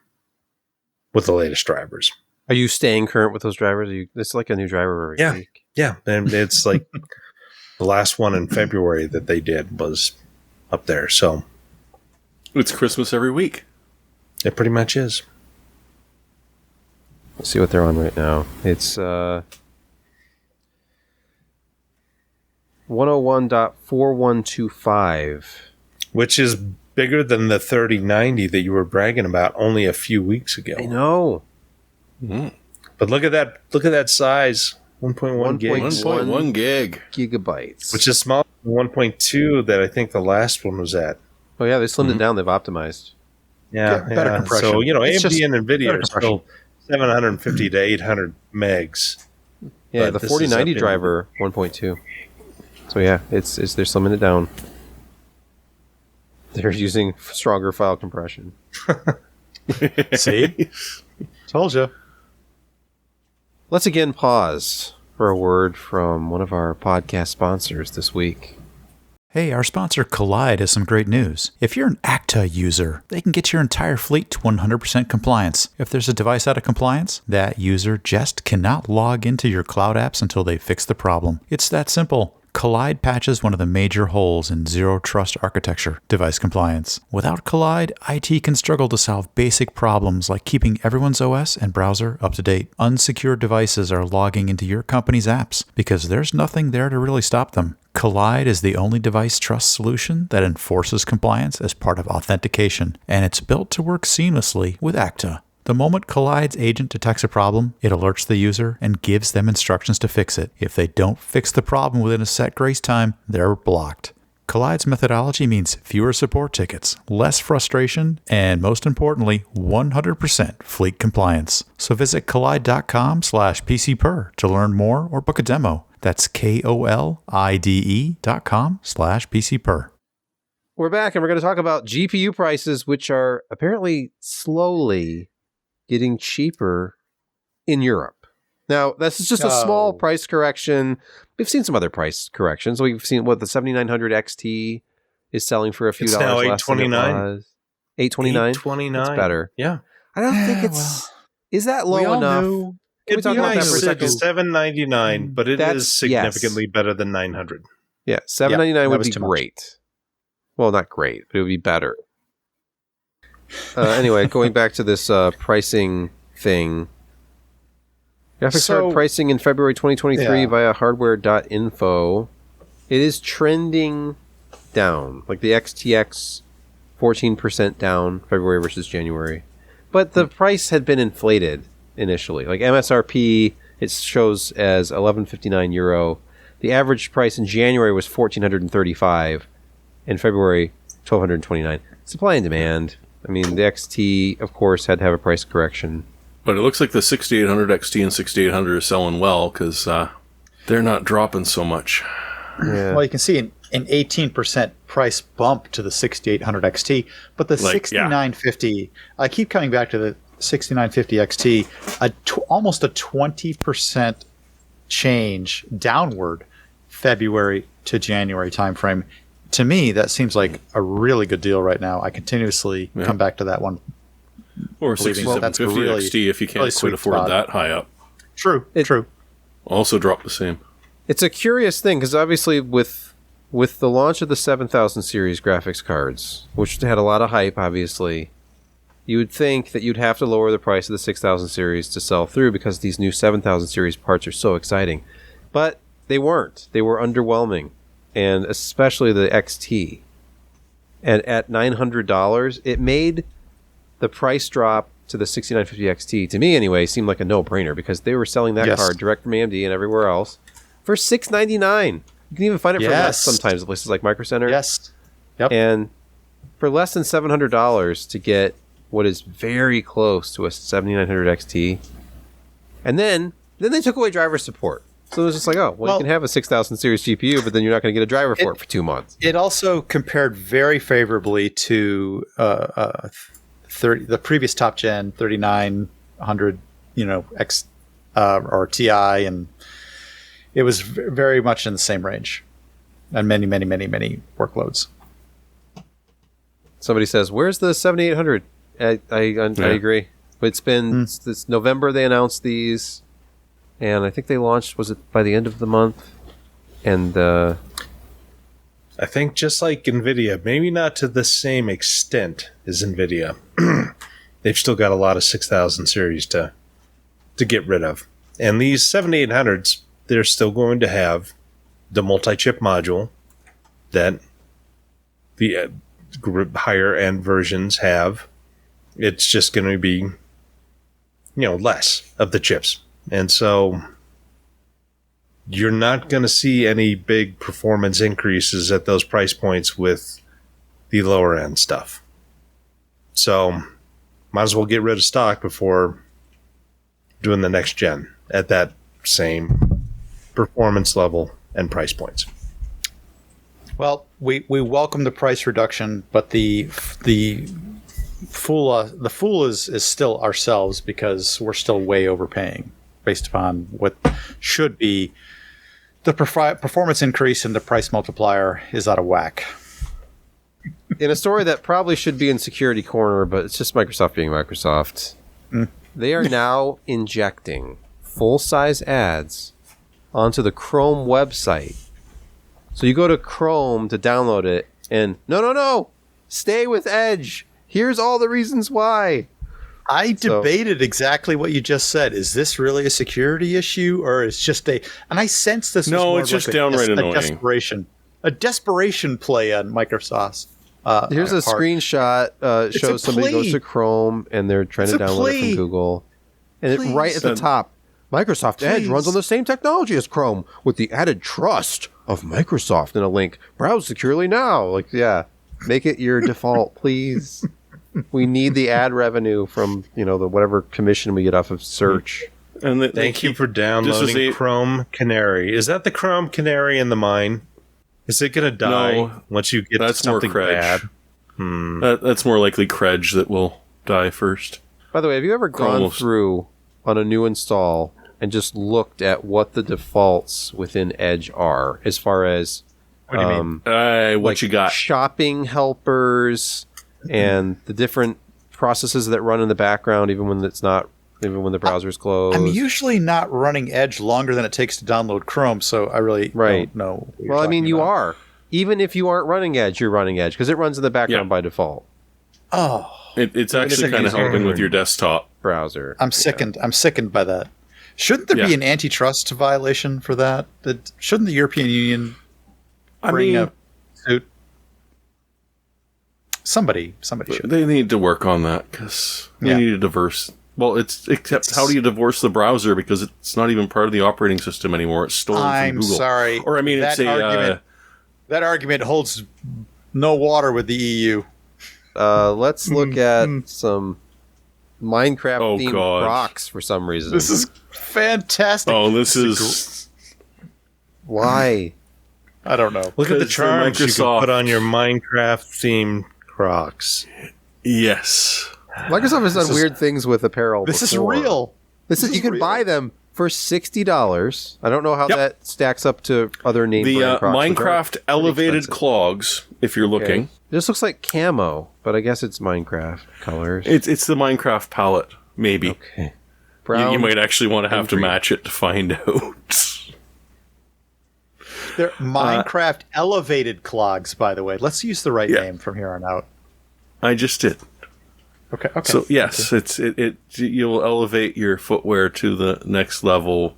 with the latest drivers. Are you staying current with those drivers? It's like a new driver every week. Yeah. And it's like the last one in February that they did was up there. So It's Christmas every week. it pretty much is. Let's see what they're on right now. It's 101.4125. Which is bigger than the 3090 that you were bragging about only a few weeks ago. I know. But look at that. Look at that size. 1.1 gig. 1.1 gig. Gigabytes. Which is smaller than 1.2 that I think the last one was at. Oh, yeah, they slimmed it down. They've optimized. Yeah, better compression. So, It's AMD just and NVIDIA better are still 750 to 800 megs. Yeah, But the this is 4090 up in- driver, 1.2. So, yeah, it's they're slimming it down. They're using stronger file compression. See? Told you. Let's again pause for a word from one of our podcast sponsors this week. Hey, our sponsor Collide has some great news. If you're an Acta user, they can get your entire fleet to 100% compliance. If there's a device out of compliance, that user just cannot log into your cloud apps until they fix the problem. It's that simple. Collide patches one of the major holes in zero trust architecture, device compliance. Without Collide, IT can struggle to solve basic problems like keeping everyone's OS and browser up to date. Unsecured devices are logging into your company's apps because there's nothing there to really stop them. Collide is the only device trust solution that enforces compliance as part of authentication, and it's built to work seamlessly with Acta. The moment Collide's agent detects a problem, it alerts the user and gives them instructions to fix it. If they don't fix the problem within a set grace time, they're blocked. Collide's methodology means fewer support tickets, less frustration, and most importantly, 100% fleet compliance. So visit collide.com/PCPer to learn more or book a demo. That's KOLIDE.com/PCPer. We're back, and we're going to talk about GPU prices, which are apparently slowly getting cheaper in Europe. Now, this is just a small price correction. We've seen some other price corrections. We've seen what the 7900 XT is selling for a few dollars now less than it was. $829. $829. It's better. Yeah. I don't think it's. Is that low enough? Can we It'd talk be about that for a nice second? $799, but it That's- is significantly better than $900. Yeah, $799 that would was be too much. great. Well, not great, but it would be better. Anyway, going back to this pricing thing. Graphics So- card pricing in February 2023 Yeah. via hardware.info. It is trending down. Like the XTX, 14% down February versus January. But the price had been inflated initially. Like MSRP, it shows as €1159. The average price in January was $1,435. In February, $1,229. Supply and demand. I mean, the XT, of course, had to have a price correction. But it looks like the 6800 XT and 6800 are selling well because they're not dropping so much. Yeah. Well, you can see an 18% price bump to the 6800 XT, but the 6950, I keep coming back to the 6950 XT, almost a 20% change downward February to January timeframe. To me, that seems like a really good deal right now. I continuously come back to that one. Or Believing, well, that's 6750 really- XT if you can't really quite sweet afford spot. that high up. True. Also drop the same. It's a curious thing because obviously with the launch of the 7000 series graphics cards, which had a lot of hype, obviously, you would think that you'd have to lower the price of the 6000 series to sell through because these new 7000 series parts are so exciting. But they weren't. They were underwhelming, and especially the XT. And at $900, it made the price drop to the 6950 XT, to me anyway, seemed like a no-brainer because they were selling that Yes. card direct from AMD and everywhere else for $699. You can even find it for less Yes. sometimes at places like Micro Center. Yes. Yep. And for less than $700 to get what is very close to a 7900 XT. And then they took away driver support. So it was just like, oh, well, you Well- can have a 6000 series GPU, but then you're not going to get a driver for it for 2 months. It also compared very favorably to the previous top gen 3900, X or TI, and it was very much in the same range, and many workloads. Somebody says, "Where's the 7800?" I agree. It's been it's November they announced these, and I think they launched. Was it by the end of the month? And I think just like NVIDIA, maybe not to the same extent as NVIDIA. They've still got a lot of 6000 series to get rid of. And these 7800s, they're still going to have the multi-chip module that the higher end versions have. It's just going to be, less of the chips. And so you're not going to see any big performance increases at those price points with the lower end stuff. So might as well get rid of stock before doing the next gen at that same performance level and price points. Well, we welcome the price reduction, but the fool is still ourselves because we're still way overpaying based upon what should be the performance increase, and the price multiplier is out of whack. in a story that probably should be in Security Corner, but it's just Microsoft being Microsoft. They are now injecting full-size ads onto the Chrome website. So you go to Chrome to download it, and no, stay with Edge. Here's all the reasons why. I debated exactly what you just said. Is this really a security issue, or is just a? And I sense this. No, was more it's of just like downright a annoying. desperation play on Microsoft's. Here's a part. screenshot It's shows a somebody goes plea. to Chrome and they're trying It's to a download it plea. from Google. And it, Please. right at the top, Microsoft Edge Please. runs on the same technology as Chrome with the added trust of Microsoft, and a link. Browse securely now. Like, yeah, make it your default, please. We need the ad revenue from, the whatever commission we get off of search. And Thank you for downloading Chrome Canary. Is that the Chrome Canary in the mine? Is it going to die No, once you get that's more something Credge. bad? That's more likely Credge that will die first. By the way, have you ever gone Chromos. through on a new install and just looked at what the defaults within Edge are as far as What do you mean? What like you got? shopping helpers and the different processes that run in the background, even when the browser's closed? I'm usually not running Edge longer than it takes to download Chrome, so I really Right. don't know. What you're Well, I mean, talking you about. are. Even if you aren't running Edge, you're running Edge because it runs in the background Yeah. by default. Oh, It's Even if actually you're kind of using helping it. with your desktop. Browser. I'm sickened. I'm sickened by that. Shouldn't there be Yeah. an antitrust violation for that? Shouldn't the European Union bring a suit? Somebody should. They need to work on that because we Yeah. need a diverse. Well, except how do you divorce the browser because it's not even part of the operating system anymore? It's stolen I'm from Google. sorry. Or I mean, it's That argument holds no water with the E EU. Let's look at some Minecraft Oh, themed God. Crocs for some reason. This is fantastic. Oh, this is Why? I don't know. Look at the Because they're charms you can Microsoft. put on your Minecraft themed Crocs. yes. Microsoft has done weird things with apparel. This is before. real. This is you can real. buy them for $60. I don't know how Yep. that stacks up to other name The brand Crocs, which are Minecraft pretty elevated expensive. clogs, if you're Okay. looking. This looks like camo, but I guess it's Minecraft colors. It's the Minecraft palette, maybe. Okay. You, Brown. you might actually want to have to green. match it to find out. They're Minecraft elevated clogs, by the way. Let's use the right Yeah. name from here on out. I just did. Okay. So yes, you'll elevate your footwear to the next level,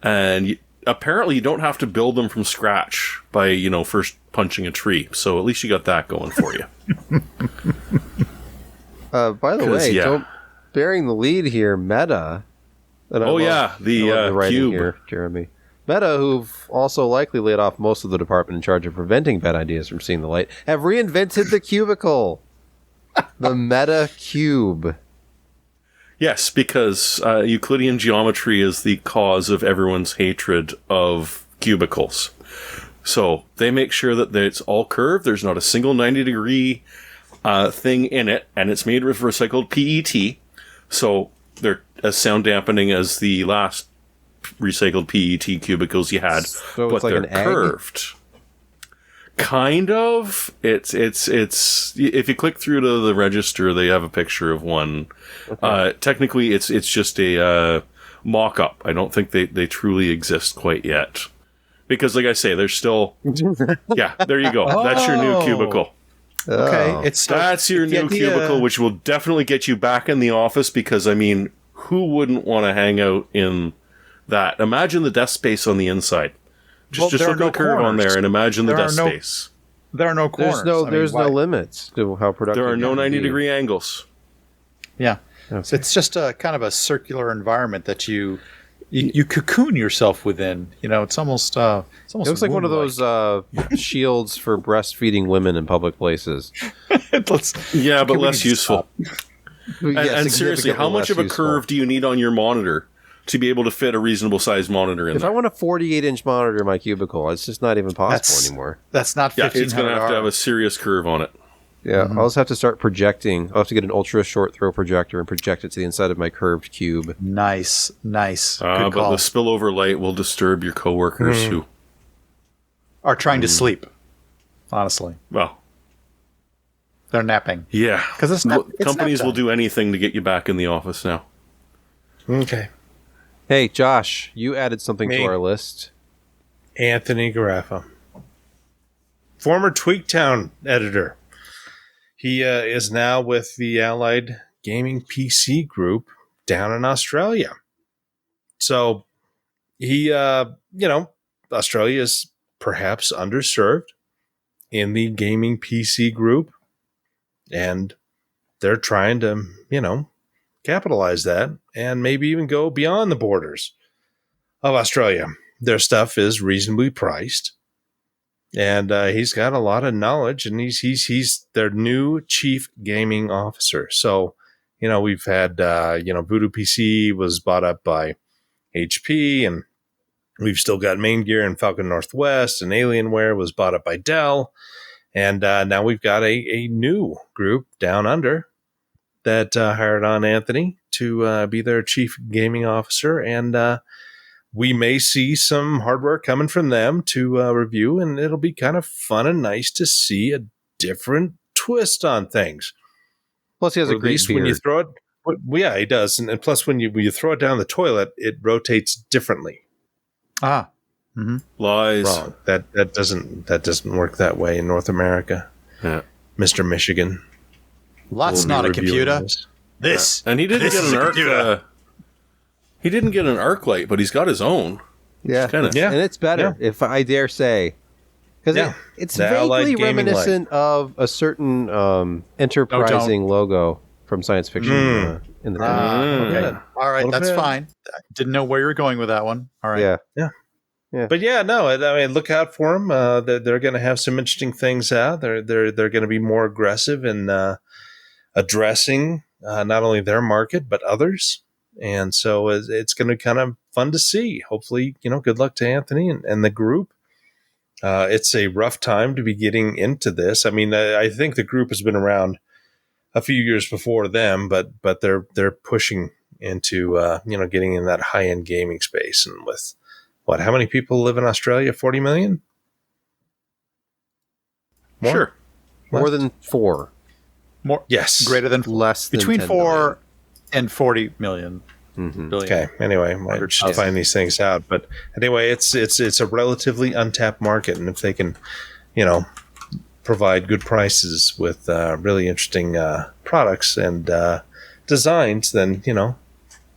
and apparently you don't have to build them from scratch by first punching a tree. So at least you got that going for you. By the 'Cause, way, yeah. bearing the lead here, Meta. And I Oh, love- yeah, the, I love writing Cube. here, Jeremy. Meta, who've also likely laid off most of the department in charge of preventing bad ideas from seeing the light, have reinvented the cubicle. The Meta Cube. Yes, because Euclidean geometry is the cause of everyone's hatred of cubicles. So they make sure that it's all curved. There's not a single 90-degree thing in it, and it's made with recycled PET. So they're as sound dampening as the last recycled PET cubicles you had, So but it's like they're an egg? curved. Kind of. It's if you click through to the register, they have a picture of one. Technically, it's just a mock-up. I don't think they truly exist quite yet. Because, like I say, there's still... Yeah, there you go. That's your new Oh. cubicle. Okay. Oh. That's your the new idea- cubicle, which will definitely get you back in the office because, I mean, who wouldn't want to hang out in that? Imagine the desk space on the inside. Well, Just there look are at no the curve on corners. there and imagine the There are desk no- space. There are no corners. There's why- no limits to how productive. There are no you can be. 90-degrry angles. Yeah. Okay. So it's just a kind of a circular environment that you cocoon yourself within. It's almost. It looks like one of those shields for breastfeeding women in public places. Yeah, but we less need to useful. And seriously, how much of a curve do you need on your monitor to be able to fit a reasonable sized monitor in If I there? want a 48-inch monitor in my cubicle, it's just not even possible That's- anymore. That's not Yeah, it's going to have to 1500 have a serious curve on it. Yeah, I'll just have to start projecting. I'll have to get an ultra short throw projector and project it to the inside of my curved cube. Nice. Good But call. the spillover light will disturb your coworkers who, Are trying to sleep. Honestly, well, they're napping. yeah. 'Cause it's not- it's companies nap will time. do anything to get you back in the office now. Okay. Hey, Josh, you added something to Me. our list. Anthony Garaffa, former Tweaktown editor. He is now with the Allied Gaming PC Group down in Australia. So he, Australia is perhaps underserved in the gaming PC group, and they're trying to, capitalize that and maybe even go beyond the borders of Australia. Their stuff is reasonably priced, and he's got a lot of knowledge, and he's their new chief gaming officer. So, we've had Voodoo PC was bought up by HP, and we've still got Main Gear and Falcon Northwest, and Alienware was bought up by Dell, and now we've got a new group down under that hired on Anthony to be their chief gaming officer, and we may see some hardware coming from them to review, and it'll be kind of fun and nice to see a different twist on things. Plus, he has Or a at great least beard. when you throw it. Yeah, he does, and plus when you throw it down the toilet, it rotates differently. Ah, Lies. Wrong. That doesn't work that way in North America, Yeah. Mr. Michigan. that's We'll not be a reviewing computer. this. This. And he didn't This get is an a arc. computer. He didn't get an arc light, but he's got his own. Yeah, Kind of. Yeah. and it's better, if I dare say, because Yeah. it's The Allied vaguely Gaming reminiscent of a certain enterprising logo from science fiction in the Ah, Mm. okay. All right, Little that's bit. fine. I didn't know where you were going with that one. All right. Yeah. But yeah, no, I mean, look out for them. They're going to have some interesting things out. They're going to be more aggressive in addressing not only their market but others. And so it's going to be kind of fun to see. Hopefully, good luck to Anthony and the group. It's a rough time to be getting into this. I mean, I think the group has been around a few years before them, but they're pushing into getting in that high end gaming space. And with how many people live in Australia? 40 million? More? Sure. More than 4, More Yes. greater than less than between 10 4 and 40 million. billion. Billion. Okay. Anyway, I should find these things out. But anyway, it's a relatively untapped market, and if they can, provide good prices with really interesting products and designs, then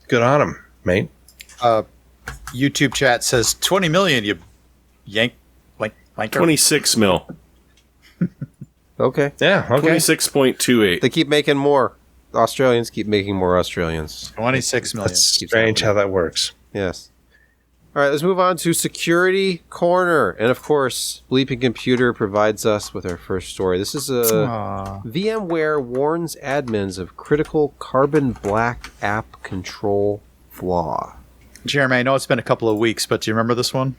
good on them, mate. YouTube chat says 20 million. You yank like 26 mil. Okay. Yeah. Okay. 26.28. They keep making more. Australians keep making more Australians. 26 million. That's Keeps strange happening. how that works. Yes. All right, let's move on to Security Corner. And of course, Bleeping Computer provides us with our first story. This is Aw. VMware warns admins of critical Carbon Black app control flaw. Jeremy, I know it's been a couple of weeks, but do you remember this one?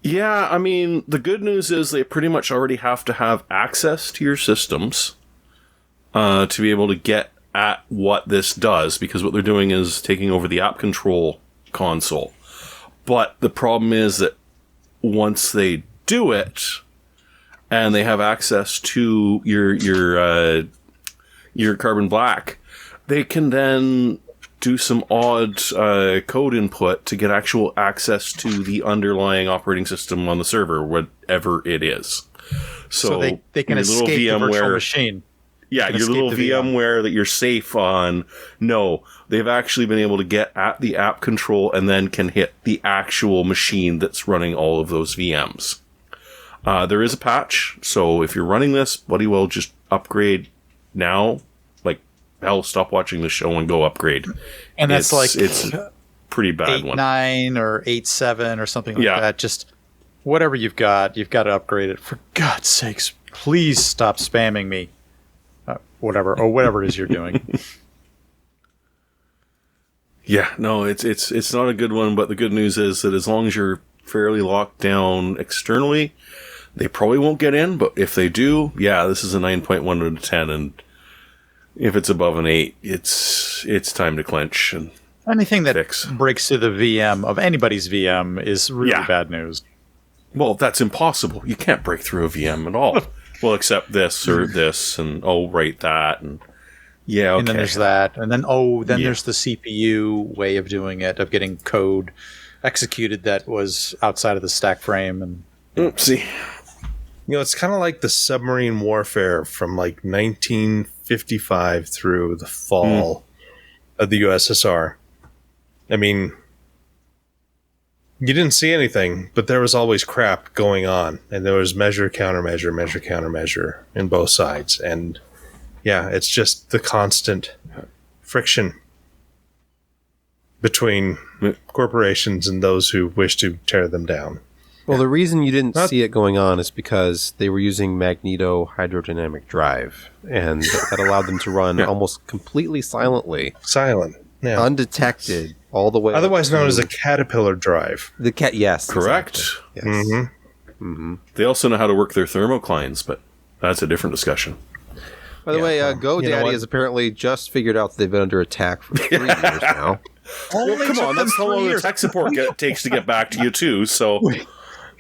Yeah, I mean, the good news is they pretty much already have to have access to your systems to be able to get at what this does, because what they're doing is taking over the app control console. But the problem is that once they do it, and they have access to your Carbon Black, they can then do some odd code input to get actual access to the underlying operating system on the server, whatever it is. So, they can your little escape the virtual VMware machine. Yeah, can your little escape the VM. VMware that you're safe on. No, they've actually been able to get at the app control and then can hit the actual machine that's running all of those VMs. There is a patch, so if you're running this, bloody well just upgrade now. Like, hell, stop watching the show and go upgrade. And that's it's a pretty bad one. 8.9 or 8.7 or something like Yeah. that. Just whatever you've got to upgrade it. For God's sakes, please stop spamming me. Whatever it is you're doing. Yeah, no, it's not a good one, but the good news is that as long as you're fairly locked down externally, they probably won't get in, but if they do, yeah, this is a 9.1 out of 10, and if it's above an 8, it's time to clench. And Anything that Fix. breaks through the VM of anybody's VM is really Yeah. bad news. well, that's impossible. You can't break through a VM at all. Well, except this or this, and right, that, and yeah, okay. And then there's that. And then, Yeah. there's the CPU way of doing it, of getting code executed that was outside of the stack frame. And Oopsie. It's kind of like the submarine warfare from like 1955 through the fall of the USSR. I mean, you didn't see anything, but there was always crap going on, and there was measure, countermeasure in both sides. And yeah, it's just the constant friction between corporations and those who wish to tear them down. Well, the reason you didn't Not- see it going on is because they were using Magneto hydrodynamic drive, and that allowed them to run almost completely silently, Silent. Yeah. undetected, all the way. up Otherwise known to as a caterpillar drive. the cat. Yes, Correct. exactly. Yes. Mm-hmm. They also know how to work their thermoclines, but that's a different discussion. By the way, you know GoDaddy what? has apparently just figured out that they've been under attack for 3 years now. Well, come on, that's how long the tech support takes to get back to you, too. So,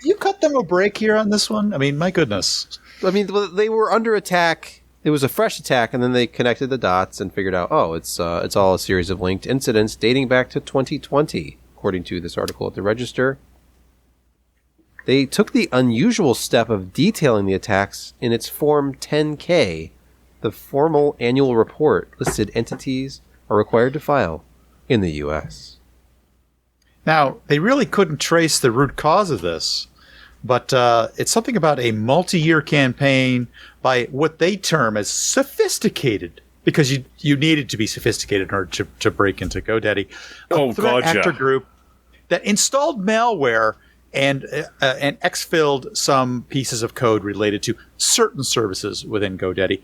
You cut them a break here on this one? I mean, my goodness. I mean, they were under attack. It was a fresh attack, and then they connected the dots and figured out, oh, it's all a series of linked incidents dating back to 2020, according to this article at the Register. They took the unusual step of detailing the attacks in its Form 10-K. The formal annual report listed entities are required to file in the U.S. Now, they really couldn't trace the root cause of this, but it's something about a multi-year campaign by what they term as sophisticated, because you needed to be sophisticated in order to break into GoDaddy. Oh, threat gotcha. actor group that installed malware and exfilled some pieces of code related to certain services within GoDaddy.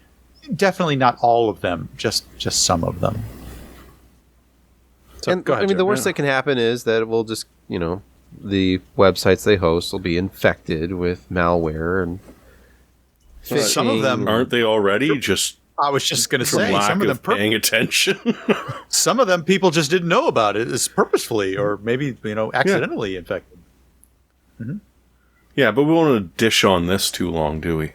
Definitely not all of them, just some of them. So, And go ahead, I mean, the Joe. worst that can happen is that it will just, the websites they host will be infected with malware and Some of them aren't they already? Just I was just going to from say lack some of them. of paying attention. Some of them people just didn't know about it. It's purposefully or maybe accidentally infected. Yeah, but we won't want to dish on this too long, do we?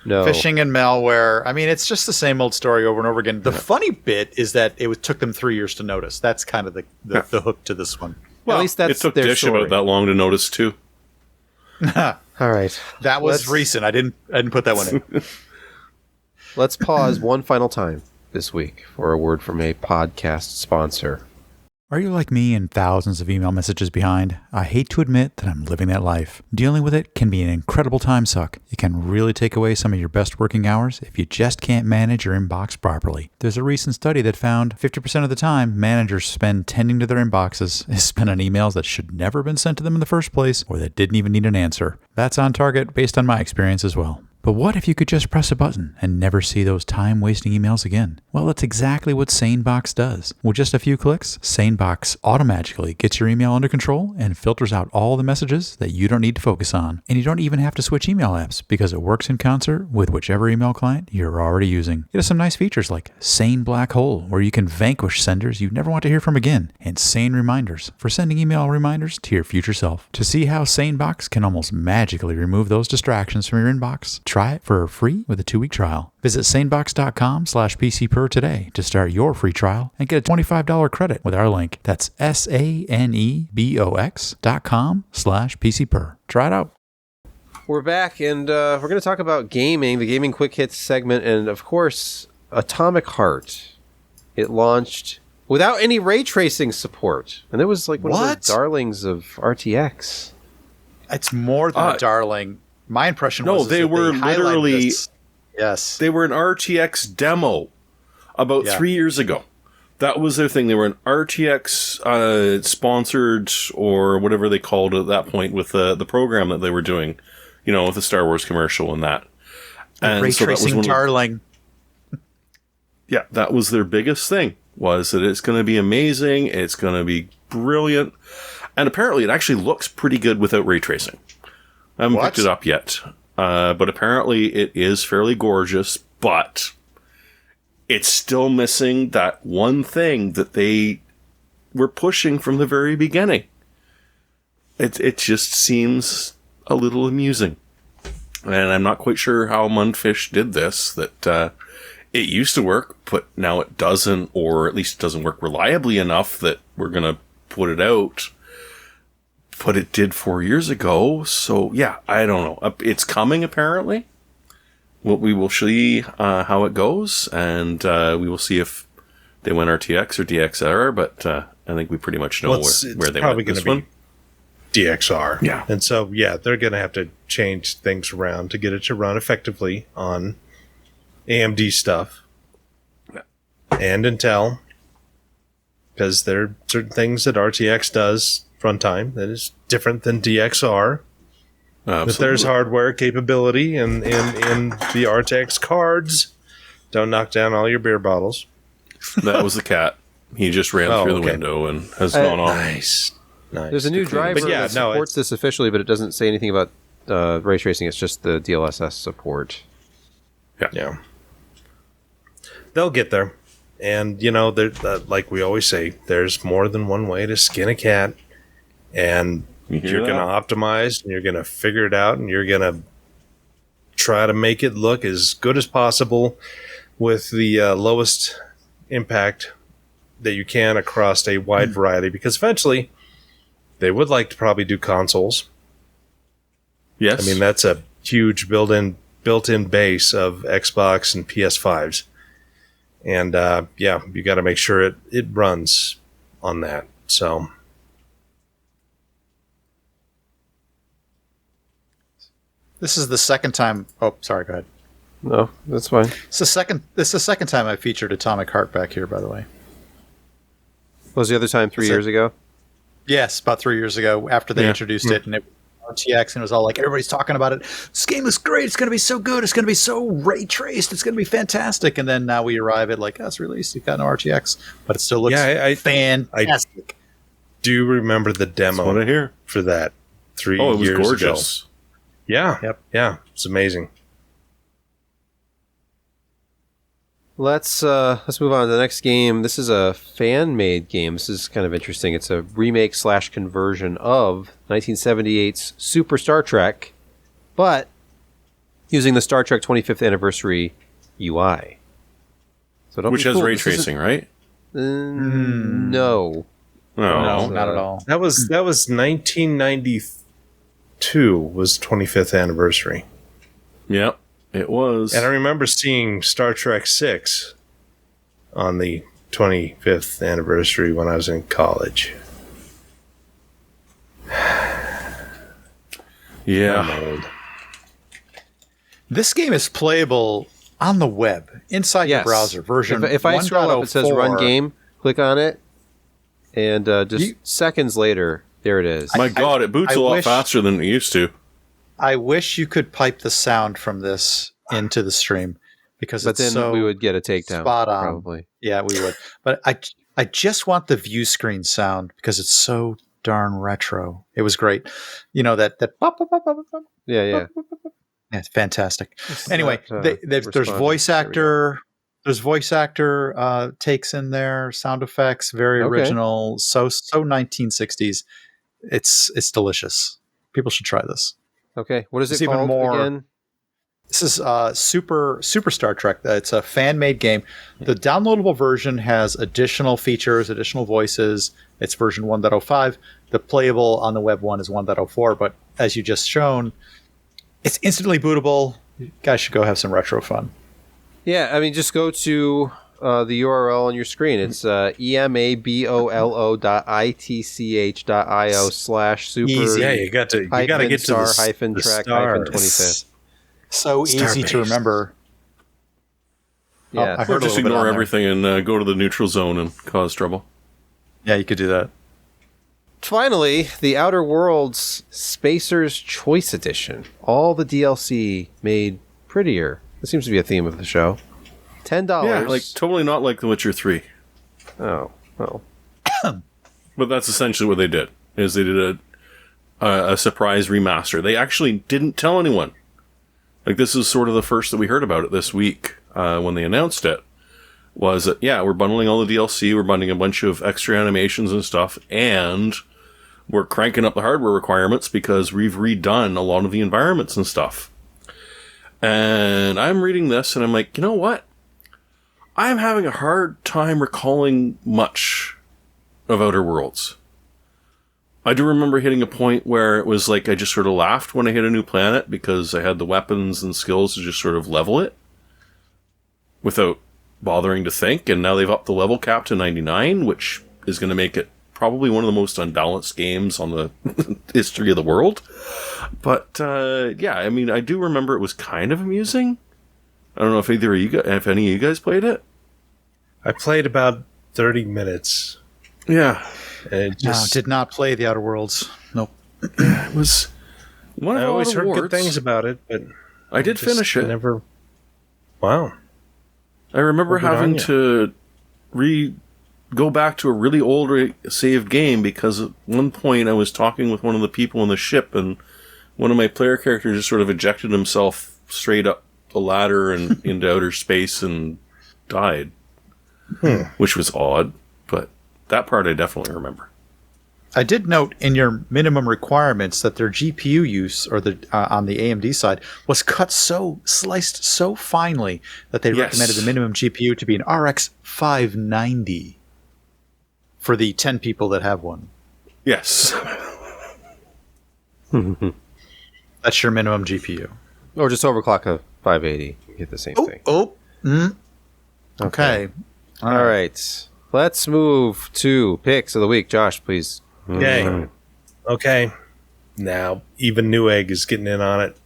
No. Phishing and malware. I mean, it's just the same old story over and over again. The funny bit is that took them 3 years to notice. That's kind of the hook to this one. Well, least that's it took their Dish story. about that long to notice too. All right. That was Let's- recent. I didn't put that one in. Let's pause one final time this week for a word from a podcast sponsor. Are you like me and thousands of email messages behind? I hate to admit that I'm living that life. Dealing with it can be an incredible time suck. It can really take away some of your best working hours if you just can't manage your inbox properly. There's a recent study that found 50% of the time managers spend tending to their inboxes is spent on emails that should never have been sent to them in the first place or that didn't even need an answer. That's on target based on my experience as well. But what if you could just press a button and never see those time-wasting emails again? Well, that's exactly what SaneBox does. With just a few clicks, SaneBox automatically gets your email under control and filters out all the messages that you don't need to focus on. And you don't even have to switch email apps because it works in concert with whichever email client you're already using. It has some nice features like Sane Black Hole, where you can vanquish senders you never want to hear from again, and Sane Reminders for sending email reminders to your future self. To see how SaneBox can almost magically remove those distractions from your inbox, try it for free with a 2-week trial. Visit sanebox.com/PCPer today to start your free trial and get a $25 credit with our link. That's SANEBOX.com/PCPer. Try it out. We're back, and we're going to talk about gaming, the Gaming Quick Hits segment, and of course, Atomic Heart. It launched without any ray tracing support, and it was like one of What? the darlings of RTX. It's more than a darling. My impression No, was they that were highlighted literally- this. Yes. They were an RTX demo about Yeah. 3 years ago. That was their thing. They were an RTX sponsored or whatever they called it at that point with the program that they were doing, with the Star Wars commercial and that. And Ray so that was tracing one of the- darling. Yeah, that was their biggest thing, was that it's going to be amazing, it's going to be brilliant, and apparently it actually looks pretty good without ray tracing. I haven't What? picked it up yet, but apparently it is fairly gorgeous, but it's still missing that one thing that they were pushing from the very beginning. It just seems a little amusing. And I'm not quite sure how Mundfish did this, that it used to work, but now it doesn't, or at least it doesn't work reliably enough that we're going to put it out. But it did 4 years ago, so yeah, I don't know. It's coming, apparently. We will see how it goes, and we will see if they went RTX or DXR, but I think we pretty much know where they probably went this gonna one. be DXR. Yeah. And so, yeah, they're going to have to change things around to get it to run effectively on AMD stuff and Intel, because there are certain things that RTX does runtime that is different than DXR. But there's hardware capability in the RTX cards. Don't knock down all your beer bottles. That was the cat. He just ran Oh, through the okay. window and has gone off. Nice. There's a new driver But yeah, that no, supports this officially, but it doesn't say anything about ray tracing. It's just the DLSS support. Yeah. they'll get there. And, like we always say, there's more than one way to skin a cat. And you're going to optimize, and you're going to figure it out, and you're going to try to make it look as good as possible with the lowest impact that you can across a wide variety. Because eventually, they would like to probably do consoles. Yes. I mean, that's a huge built-in base of Xbox and PS5s. And, you got to make sure it runs on that. So, This is the second time. Oh, sorry. Go ahead. No, that's fine. This is the second time I featured Atomic Heart back here. By the way. Was the other time 3 years ago? Yes, about 3 years ago after they introduced it, and it was RTX, and it was all like everybody's talking about it. This game is great. It's going to be so good. It's going to be so ray traced. It's going to be fantastic. And then now we arrive at like, it's released. It got no RTX, but it still looks fantastic. Do you remember the That's what demo I hear. for that 3 Oh, it was years gorgeous. ago? Yeah. Yep. Yeah. It's amazing. Let's move on to the next game. This is a fan-made game. This is kind of interesting. It's a remake / conversion of 1978's Super Star Trek, but using the Star Trek 25th anniversary UI. So don't Which be has fooled. ray This isn't- tracing, right? No. No, Oh. not at all. That was 1992 was 25th anniversary. Yep, it was. And I remember seeing Star Trek 6 on the 25th anniversary when I was in college. Yeah. I'm old. This game is playable on the web inside your Yes. browser version. If I scroll up, it says run 1.04. game. Click on it, and just You- seconds later, there it is. My God, it boots I a lot wish- faster than it used to. I wish you could pipe the sound from this into the stream because But it's then so we would get a takedown. spot on. Probably. Yeah, we would. But I just want the view screen sound because it's so darn retro. It was great. You know that bop, bop, bop, bop, bop. Yeah, yeah. Yeah, it's fantastic. Anyway, not, there's responsive. voice There we go. actor. There's voice actor takes in there, sound effects, very Okay. original. So 1960s. It's delicious. People should try this. Okay, what is It's it even called more- again? This is Super Star Trek. It's a fan-made game. The downloadable version has additional features, additional voices. It's version 1.05. The playable on the web one is 1.04. But as you just shown, it's instantly bootable. You guys should go have some retro fun. Yeah, I mean, just go to the URL on your screen. It's emabolo.itch.io/super Easy. Yeah, you got to get to star the hyphen the track star. hyphen 25th. So easy to Star-based. remember. Yeah, I Or heard a just little bit ignore on there. everything and go to the neutral zone and cause trouble. Yeah, you could do that. Finally, the Outer Worlds Spacer's Choice Edition. All the DLC made prettier. This seems to be a theme of the show. $10. Yeah, like totally not like The Witcher 3. Oh, well. But that's essentially what they did. Is they did a surprise remaster. They actually didn't tell anyone. Like, this is sort of the first that we heard about it this week when they announced it. Was that, yeah, we're bundling all the DLC, we're bundling a bunch of extra animations and stuff, and we're cranking up the hardware requirements because we've redone a lot of the environments and stuff. And I'm reading this and I'm like, you know what? I'm having a hard time recalling much of Outer Worlds. I do remember hitting a point where it was like I just sort of laughed when I hit a new planet because I had the weapons and skills to just sort of level it without bothering to think, and now they've upped the level cap to 99, which is going to make it probably one of the most unbalanced games on the history of the world. But yeah, I mean, I do remember it was kind of amusing. I don't know if either of you guys, if any of you guys played it. I played about 30 minutes. Yeah, And it No, just, did not play the Outer Worlds. Nope. it was one of I the always heard awards. good things about it, but I did just finish it. Never. Wow. I remember Well, good having on to go back to a really old saved game because at one point I was talking with one of the people on the ship and one of my player characters just sort of ejected himself straight up the ladder and into outer space and died, which was odd, but that part I definitely remember. I did note in your minimum requirements that their GPU use, or the on the AMD side, was sliced so finely that they recommended the minimum GPU to be an RX 590 for the 10 people that have one. Yes. That's your minimum GPU. Or just overclock a 580. You get the same thing. Okay. All right. Let's move to picks of the week. Josh, please. Yay. Okay. Now, even Newegg is getting in on it.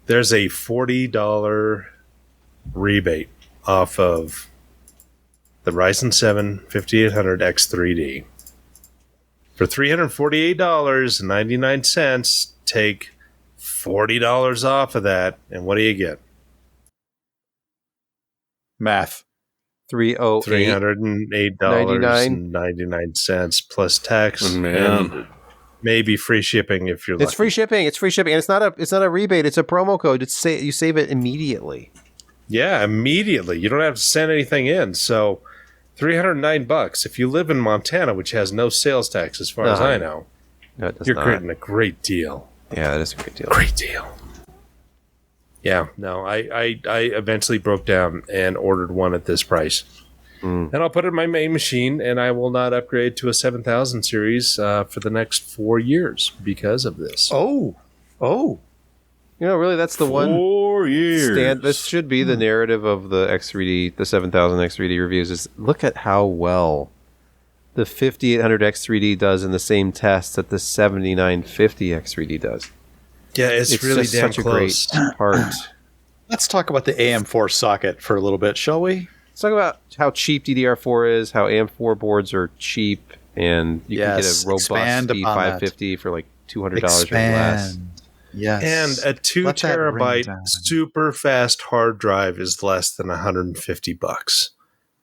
There's a $40 rebate off of the Ryzen 7 5800X3D. For $348.99, take $40 off of that, and what do you get? Math. 308. $308.99 plus tax, Man. and maybe free shipping if you're lucky. It's free shipping. It's free shipping, and it's not a rebate. It's a promo code. You save it immediately. Yeah, immediately. You don't have to send anything in. So, $309. If you live in Montana, which has no sales tax, as far as I know, No, it does you're not. creating a great deal. Yeah, that is a great deal. Great deal. Yeah, no, I eventually broke down and ordered one at this price. And I'll put it in my main machine, and I will not upgrade to a 7000 series for the next 4 years because of this. Oh. You know, really, that's the one 4 years. This should be the narrative of the X3D, the 7000 X3D reviews. Is look at how well the 5800 X3D does in the same test that the 7950 X3D does. Yeah, it's really just damn such close. a great part. Let's talk about the AM4 socket for a little bit, shall we? Let's talk about how cheap DDR4 is, how AM4 boards are cheap, and you can get a robust expand upon that. V550 for like $200 or less. Yes. And a 2 Let that ring terabyte down. super fast hard drive is less than $150.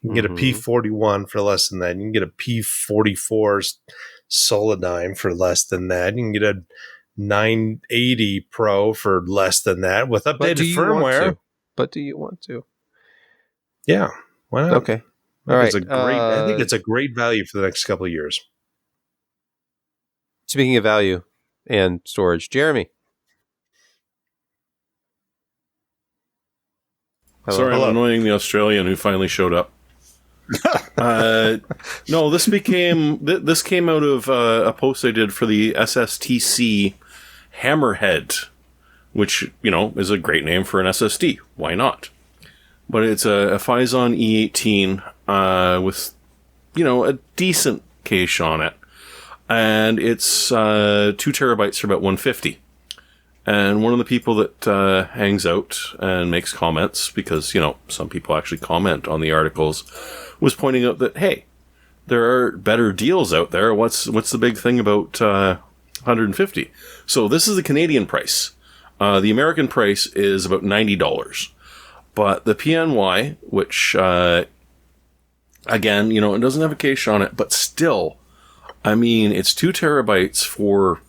You can get a P41 for less than that. You can get a P44 Solidyne for less than that. You can get a 980 Pro for less than that with updated firmware. But do you want to? Yeah, why not? Okay. All right. I think it's a great value for the next couple of years. Speaking of value and storage, Jeremy. Hello. Sorry, I'm annoying the Australian who finally showed up. No, this came out of a post I did for the SSTC Hammerhead, which, you know, is a great name for an SSD. Why not? But it's a Phison E18 with, you know, a decent cache on it. And it's 2 terabytes for about $150. And one of the people that hangs out and makes comments, because, you know, some people actually comment on the articles, was pointing out that, hey, there are better deals out there. What's the big thing about 150? So this is the Canadian price. The American price is about $90. But the PNY, which, again, you know, it doesn't have a cache on it, but still, I mean, it's 2 terabytes for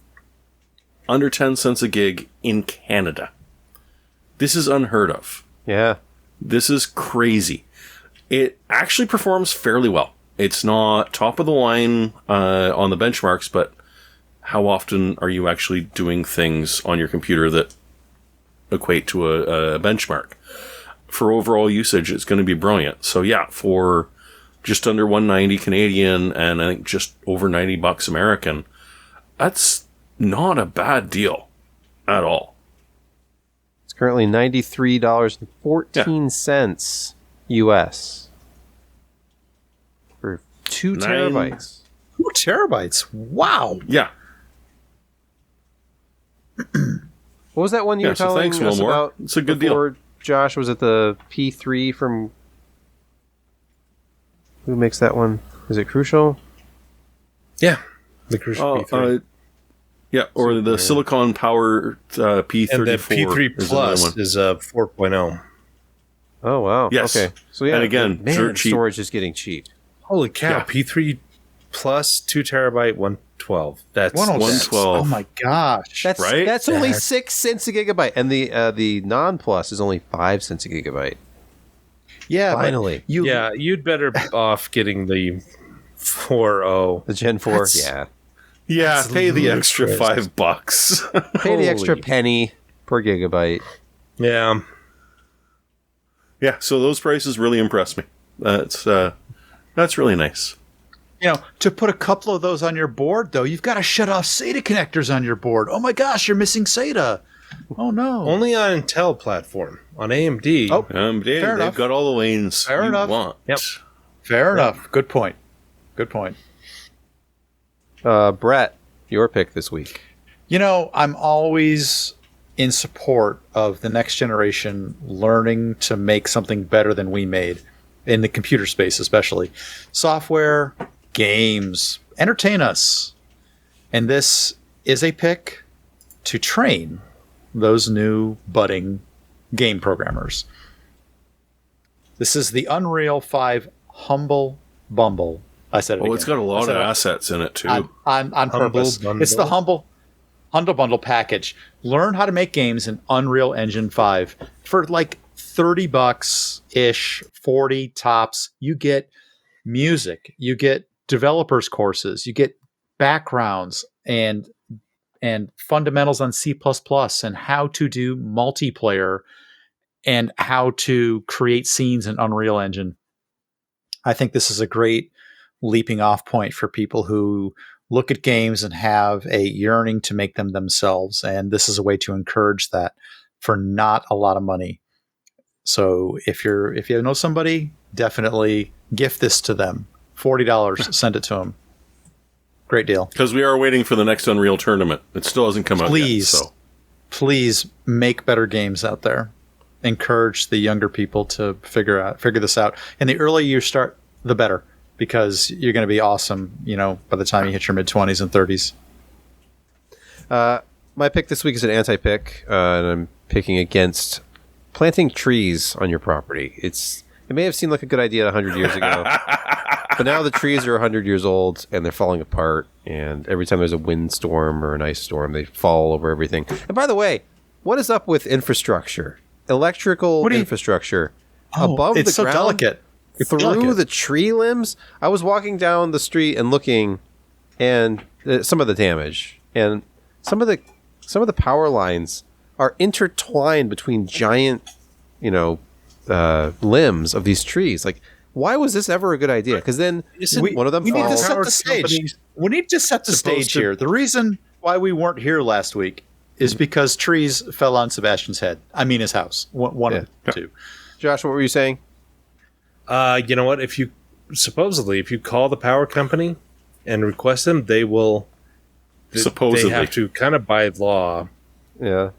under 10 cents a gig in Canada. This is unheard of. Yeah. This is crazy. It actually performs fairly well. It's not top of the line on the benchmarks, but how often are you actually doing things on your computer that equate to a benchmark? For overall usage, it's going to be brilliant. So yeah, for just under 190 Canadian and I think just over $90 American, that's not a bad deal at all. It's currently $93.14 US for 2 terabytes. 2 terabytes. Wow. Yeah. What was that one you were So telling thanks, us Wilmore. about? It's a good before, deal. Josh, was it the P3 from... Who makes that one? Is it Crucial? Yeah, the Crucial P3. Yeah, or the Silicon Power P34. And the P3 is Plus another one. is a 4.0. Oh, wow. Yes. Okay. So yeah, And again, man, dirt cheap. storage is getting cheap. Holy cow, Yeah. P3 Plus 2 terabyte 112. That's 112. Oh my gosh. That's Right? That's only That's- 6 cents a gigabyte, and the non plus is only 5 cents a gigabyte. Yeah, but Finally. Yeah, you'd better off getting the 4.0. The Gen 4, That's- yeah. Yeah, That's pay the extra ludicrous. $5. Pay the extra Holy- penny per gigabyte. Yeah. Yeah, so those prices really impress me. That's really nice. To put a couple of those on your board, though, you've got to shut off SATA connectors on your board. Oh my gosh, you're missing SATA. Oh no. Only on Intel platform. On AMD, Oh, They've enough. got all the lanes Fair you enough. want. Yep. Fair enough. Good point. Good point. Brett, your pick this week. I'm always in support of the next generation learning to make something better than we made in the computer space, especially software, games, entertain us. And this is a pick to train those new budding game programmers. This is the Unreal 5 Humble Bumble. I said it again. Oh, it's got a I lot said of it assets in it, too. on purpose. Bundle? It's the Humble Bundle package. Learn how to make games in Unreal Engine 5 for like $30 ish, 40 tops. You get music, you get developers courses, you get backgrounds and fundamentals on C++ and how to do multiplayer and how to create scenes in Unreal Engine. I think this is a great leaping off point for people who look at games and have a yearning to make them themselves. And this is a way to encourage that for not a lot of money. So if you know somebody, definitely gift this to them. $40, send it to them. Great deal. Because we are waiting for the next Unreal tournament. It still hasn't come out Please. yet. So. Please make better games out there. Encourage the younger people to figure this out. And the earlier you start, the better, because you're going to be awesome, by the time you hit your mid-20s and 30s. My pick this week is an anti-pick, and I'm picking against planting trees on your property. It may have seemed like a good idea 100 years ago, but now the trees are 100 years old and they're falling apart. And every time there's a windstorm or an ice storm, they fall over everything. And by the way, what is up with infrastructure? Electrical infrastructure above it's the so ground, delicate. It's through delicate. the tree limbs. I was walking down the street and looking, and some of the damage and some of the power lines are intertwined between giant, limbs of these trees. Like, why was this ever a good idea? Because then one of them we need to falls. set the stage. We need to set the stage here. The reason why we weren't here last week is because trees fell on Sebastian's head. I mean, his house. One of the two. Josh, what were you saying? You know what? If you call the power company and request them, they will. Supposedly. They have to kind of by law Yeah.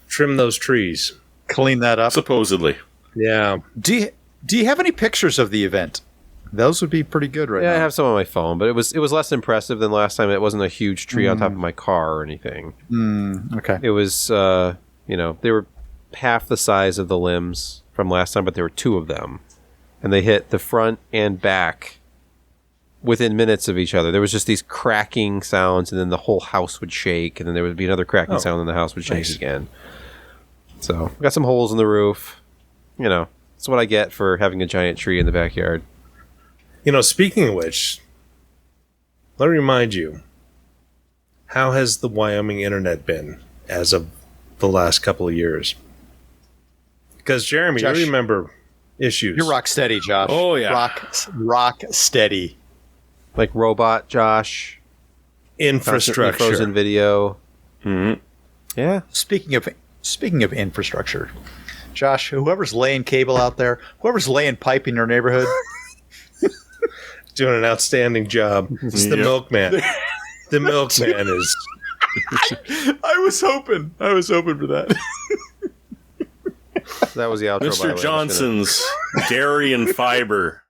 trim those trees. Clean that up. Supposedly. Yeah. Do you have any pictures of the event? Those would be pretty good right Yeah, now. I have some on my phone, but it was less impressive than last time. It wasn't a huge tree on top of my car or anything. Okay. It was, they were half the size of the limbs from last time, but there were two of them. And they hit the front and back within minutes of each other. There was just these cracking sounds, and then the whole house would shake, and then there would be another cracking sound, and the house would shake again. So, we got some holes in the roof. That's what I get for having a giant tree in the backyard. Speaking of which, let me remind you, how has the Wyoming internet been as of the last couple of years? Because, Jeremy, Josh, you remember issues. You're rock steady, Josh. Oh, yeah. Rock steady. Like Robot Josh, Infrastructure. Frozen Video. Mm-hmm. Yeah. Speaking of infrastructure, Josh, whoever's laying cable out there, whoever's laying pipe in your neighborhood, Doing an outstanding job. It's the Yep. milkman. The milkman is... I was hoping for that. That was the outro. by the way. Mr. Johnson's Dairy and Fiber.